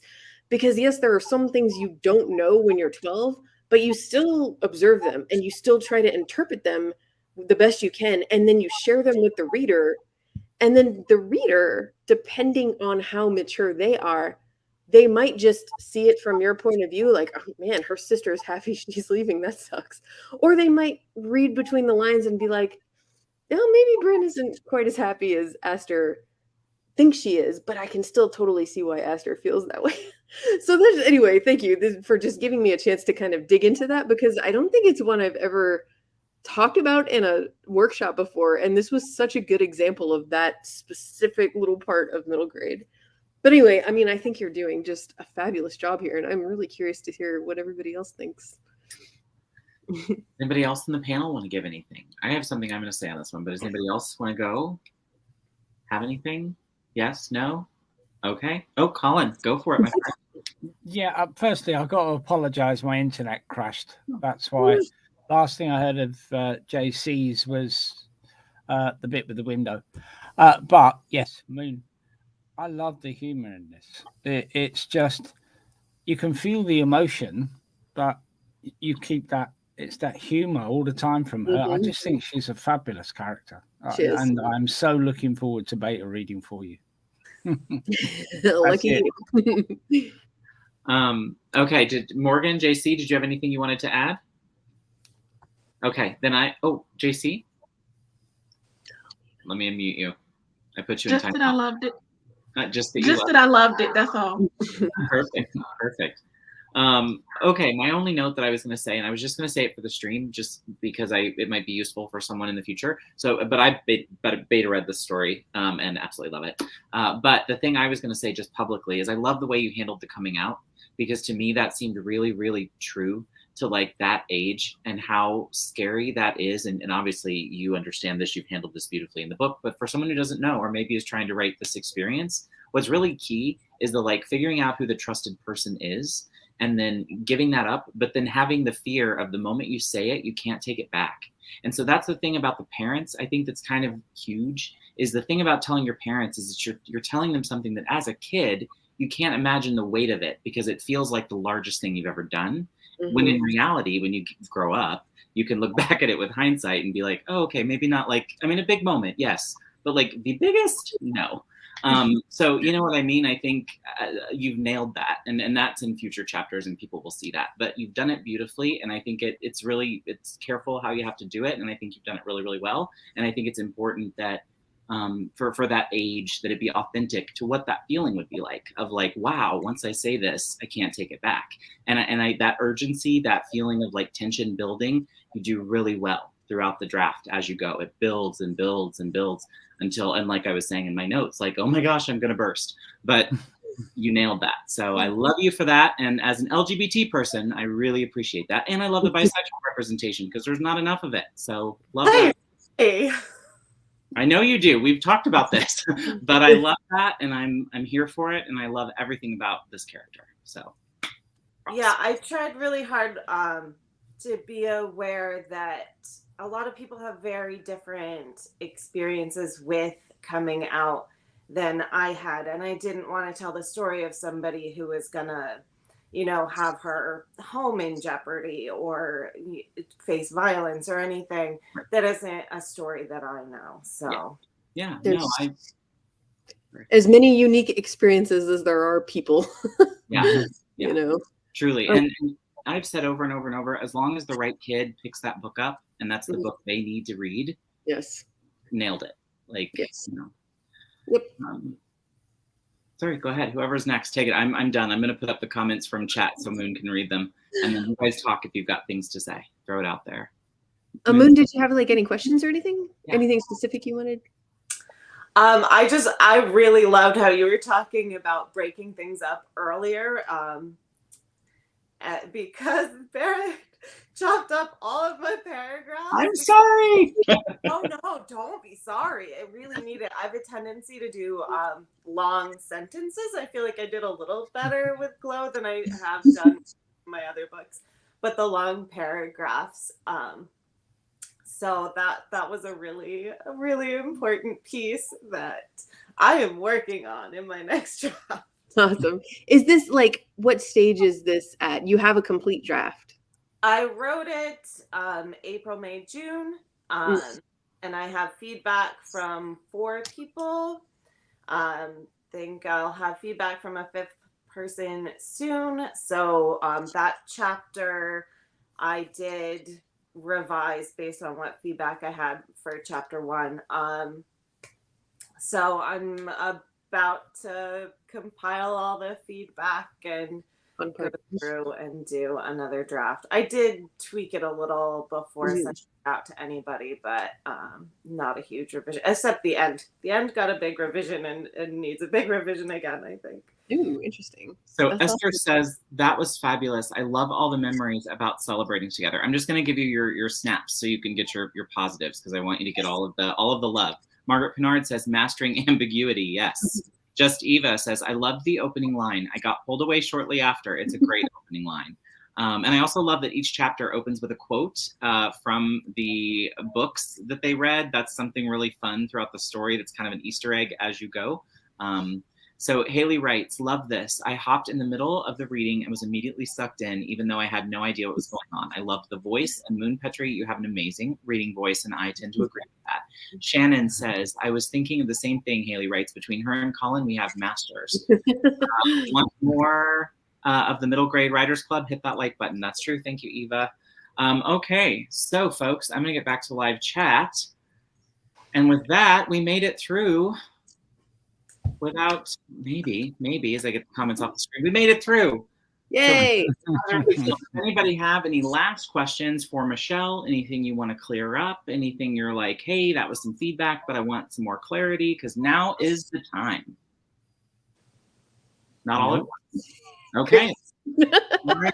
because yes, there are some things you don't know when you're 12, but you still observe them and you still try to interpret them the best you can, and then you share them with the reader. And then the reader, depending on how mature they are, they might just see it from your point of view, like, oh man, her sister's happy she's leaving. That sucks. Or they might read between the lines and be like, oh, maybe Bryn isn't quite as happy as Aster thinks she is, but I can still totally see why Aster feels that way. So there's, anyway, thank you for just giving me a chance to kind of dig into that, because I don't think it's one I've ever talked about in a workshop before. And this was such a good example of that specific little part of middle grade. But anyway, I mean, I think you're doing just a fabulous job here, and I'm really curious to hear what everybody else thinks. Anybody else in the panel want to give anything? I have something I'm going to say on this one, but does anybody else want to go? Have anything? Yes? No? Okay. Oh, Colin, go for it, my friend. Yeah, firstly, I've got to apologize. My internet crashed. That's why. Last thing I heard of JC's was the bit with the window. But yes, Moon, I love the humor in this. It's just, you can feel the emotion, but you keep that, it's that humor all the time from her. I just think she's a fabulous character. And I'm so looking forward to beta reading for you. Lucky you. Okay, Morgan, JC, did you have anything you wanted to add? Okay, then JC? Let me unmute you. I put you in time. Just that I loved it. Just that I loved it, that's all. Perfect. Okay, my only note that I was going to say, and I was just going to say it for the stream, just because it might be useful for someone in the future. So, but I beta read this story and absolutely love it. But the thing I was going to say just publicly is I love the way you handled the coming out, because to me that seemed really, really true to like that age and how scary that is. And obviously you understand this, you've handled this beautifully in the book, but for someone who doesn't know, or maybe is trying to write this experience, what's really key is the like figuring out who the trusted person is and then giving that up, but then having the fear of the moment you say it, you can't take it back. And so that's the thing about the parents, I think that's kind of huge, is the thing about telling your parents is that you're telling them something that as a kid, you can't imagine the weight of it because it feels like the largest thing you've ever done. When in reality, when you grow up, you can look back at it with hindsight and be like, oh, okay, maybe not like, I mean, a big moment, yes, but like the biggest, no. So you know what I mean? I think you've nailed that, and that's in future chapters and people will see that, but you've done it beautifully. And I think it's careful how you have to do it. And I think you've done it really, really well. And I think it's important that for that age, that it be authentic to what that feeling would be like, of like, wow, once I say this, I can't take it back. And I that urgency, that feeling of like tension building, you do really well throughout the draft as you go. It builds and builds and builds until, and like I was saying in my notes, like, oh my gosh, I'm gonna burst. But you nailed that. So I love you for that. And as an LGBT person, I really appreciate that. And I love the bisexual representation because there's not enough of it. So love that. Hey. I know you do. We've talked about this, but I love that, and I'm here for it, and I love everything about this character. So, yeah, I tried really hard to be aware that a lot of people have very different experiences with coming out than I had, and I didn't want to tell the story of somebody who was gonna, have her home in jeopardy or face violence or anything that isn't a story that I know. So yeah, as many unique experiences as there are people. Yeah. Truly. And I've said over and over and over, as long as the right kid picks that book up and that's the book they need to read. Yes. Nailed it. Like, yes. Yep. Sorry, go ahead. Whoever's next, take it. I'm done. I'm going to put up the comments from chat so Moon can read them. And then you guys talk if you've got things to say. Throw it out there. Moon, did you have like any questions or anything? Yeah. Anything specific you wanted? I really loved how you were talking about breaking things up earlier. Because Barrett chopped up all of my paragraphs. I'm sorry. Oh no, don't be sorry. I really need it. I have a tendency to do long sentences. I feel like I did a little better with G.L.O.W than I have done in my other books. But the long paragraphs, so that was a really important piece that I am working on in my next draft. Awesome. Is this like, what stage is this at? You have a complete draft? I wrote it April, May, June, and I have feedback from 4 people. Think I'll have feedback from a 5th person soon. So that chapter I did revise based on what feedback I had for chapter 1. So I'm about to compile all the feedback and go through and do another draft. I did tweak it a little before sending it out to anybody, but not a huge revision, except the end. The end got a big revision and needs a big revision again, I think. Ooh, interesting. So that's Esther says, that was fabulous. I love all the memories about celebrating together. I'm just going to give you your snaps so you can get your positives, because I want you to get all of the love. Margaret Pinard says, mastering ambiguity. Yes. Just Eva says, I loved the opening line. I got pulled away shortly after. It's a great opening line. And I also love that each chapter opens with a quote from the books that they read. That's something really fun throughout the story. That's kind of an Easter egg as you go. So Haley writes, love this. I hopped in the middle of the reading and was immediately sucked in, even though I had no idea what was going on. I loved the voice, and Moon Petrie, you have an amazing reading voice, and I tend to agree with that. Shannon says, I was thinking of the same thing. Haley writes, between her and Colin, we have masters. Want more of the Middle Grade Writers Club? Hit that like button. That's true. Thank you, Eva. Okay, so folks, I'm going to get back to live chat. And with that, we made it through without, maybe, as I get the comments off the screen, we made it through. Yay. So, does anybody have any last questions for Michelle? Anything you want to clear up? Anything you're like, hey, that was some feedback, but I want some more clarity, because now is the time. Not all at once. Okay. All right.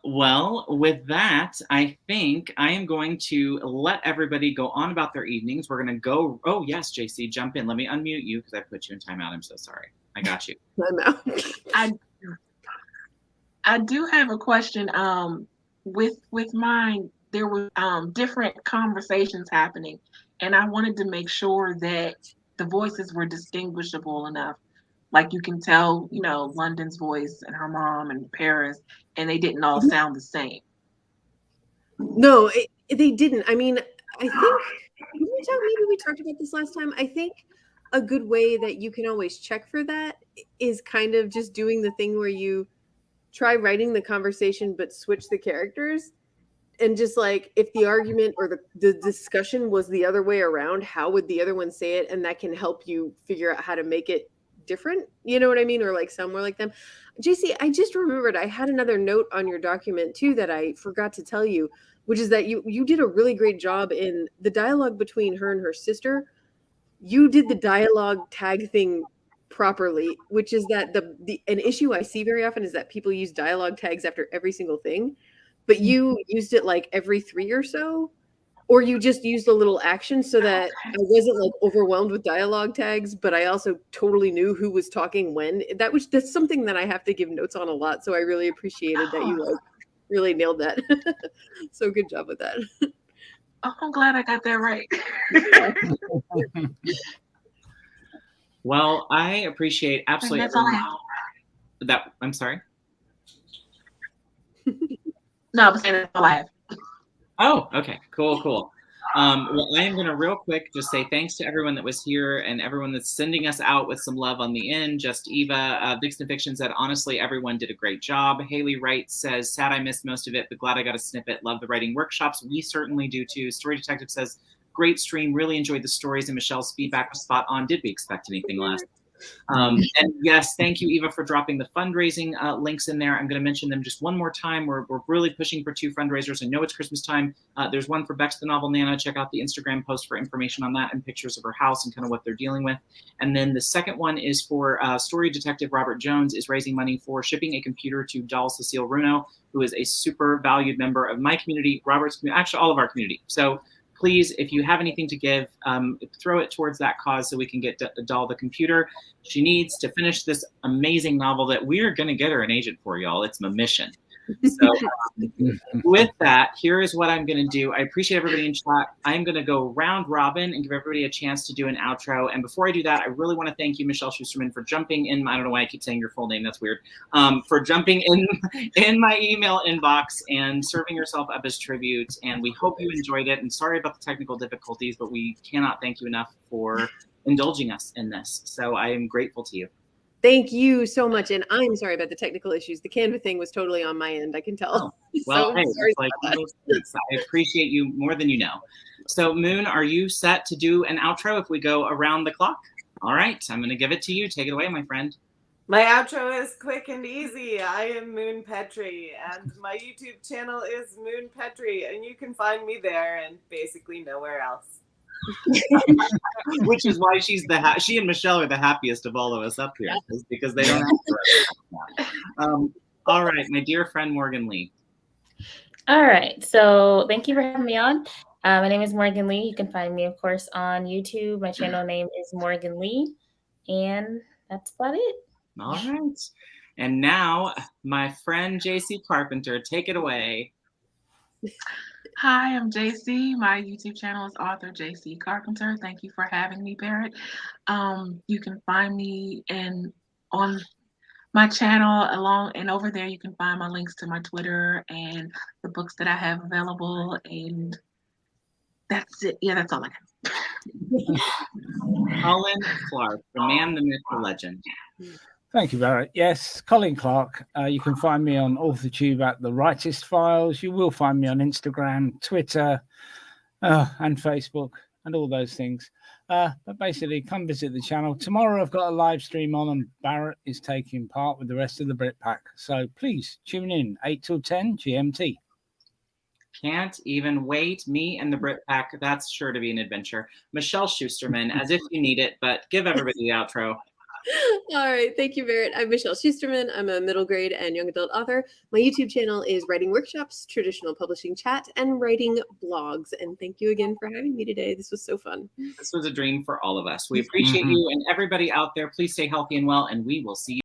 Well, with that, I think I am going to let everybody go on about their evenings. We're going to go. Oh, yes, JC, jump in. Let me unmute you because I put you in timeout. I'm so sorry. I got you. I do have a question. With mine, there were different conversations happening, and I wanted to make sure that the voices were distinguishable enough. Like you can tell, you know, Londyn's voice and her mom and Paris, and they didn't all sound the same. No, they didn't. I mean, I think, maybe we talked about this last time. I think a good way that you can always check for that is kind of just doing the thing where you try writing the conversation but switch the characters, and just like, if the argument or the discussion was the other way around, how would the other one say it? And that can help you figure out how to make it different, you know what I mean? Or like somewhere like them. JC, I just remembered I had another note on your document too that I forgot to tell you, which is that you did a really great job in the dialogue between her and her sister. You did the dialogue tag thing properly, which is that an issue I see very often is that people use dialogue tags after every single thing, but you used it like every 3 or so, or you just used a little action so that I wasn't like overwhelmed with dialogue tags, but I also totally knew who was talking when. That's something that I have to give notes on a lot. So I really appreciated that you like really nailed that. So good job with that. Oh, I'm glad I got that right. Well, I appreciate absolutely that. I'm sorry. No, I'm saying that's all I have. Oh, okay. Cool. Well, I am going to real quick just say thanks to everyone that was here and everyone that's sending us out with some love on the end. Just Eva, Vixen Fiction said, honestly, everyone did a great job. Haley Wright says, sad I missed most of it, but glad I got a snippet. Love the writing workshops. We certainly do too. Story Detective says, great stream. Really enjoyed the stories, and Michelle's feedback was spot on. Did we expect anything less? And yes, thank you, Eva, for dropping the fundraising links in there. I'm going to mention them just one more time. We're really pushing for 2 fundraisers. I know it's Christmas time. There's one for Bex the Novel Nana. Check out the Instagram post for information on that and pictures of her house and kind of what they're dealing with. And then the second one is for story detective Robert Jones is raising money for shipping a computer to doll Cecile Runo, who is a super valued member of my community, Robert's community, actually all of our community. So please, if you have anything to give, throw it towards that cause so we can get Doll the computer she needs to finish this amazing novel that we're going to get her an agent for, y'all. It's my mission. So with that, here is what I'm going to do. I appreciate everybody in chat. I'm going to go round robin and give everybody a chance to do an outro. And before I do that, I really want to thank you, Michelle Schusterman, for jumping in. I don't know why I keep saying your full name. That's weird. For jumping in my email inbox and serving yourself up as tribute. And we hope you enjoyed it. And sorry about the technical difficulties, but we cannot thank you enough for indulging us in this. So I am grateful to you. Thank you so much. And I'm sorry about the technical issues. The Canva thing was totally on my end, I can tell. Oh, well, So hey, sorry like, about that. I appreciate you more than you know. So Moon, are you set to do an outro if we go around the clock? All right, I'm going to give it to you. Take it away, my friend. My outro is quick and easy. I am Moon Petrie, and my YouTube channel is Moon Petrie, and you can find me there and basically nowhere else. Which is why she and Michelle are the happiest of all of us up here, is because they don't have to. All right, my dear friend Morgan Lee. All right, so thank you for having me on. My name is Morgan Lee. You can find me, of course, on YouTube. My channel name is Morgan Lee, and that's about it. All right, and now my friend JC Carpenter, take it away. Hi, I'm JC. My YouTube channel is author JC Carpenter. Thank you for having me, Barrett. You can find me on my channel and over there you can find my links to my Twitter and the books that I have available, and that's it. Yeah, that's all I got. Colin Clark, the man, the myth, the legend. Thank you, Barrett. Yes, Colin Clark. You can find me on AuthorTube at The Writest Files. You will find me on Instagram, Twitter, and Facebook, and all those things. But basically, come visit the channel. Tomorrow, I've got a live stream on, and Barrett is taking part with the rest of the Brit Pack. So please tune in, 8 till 10 GMT. Can't even wait. Me and the Brit Pack. That's sure to be an adventure. Michelle Schusterman, as if you need it, but give everybody the outro. All right. Thank you, Barrett. I'm Michelle Schusterman. I'm a middle grade and young adult author. My YouTube channel is Writing Workshops, Traditional Publishing Chat, and Writing Blogs. And thank you again for having me today. This was so fun. This was a dream for all of us. We appreciate you, and everybody out there, please stay healthy and well, and we will see you.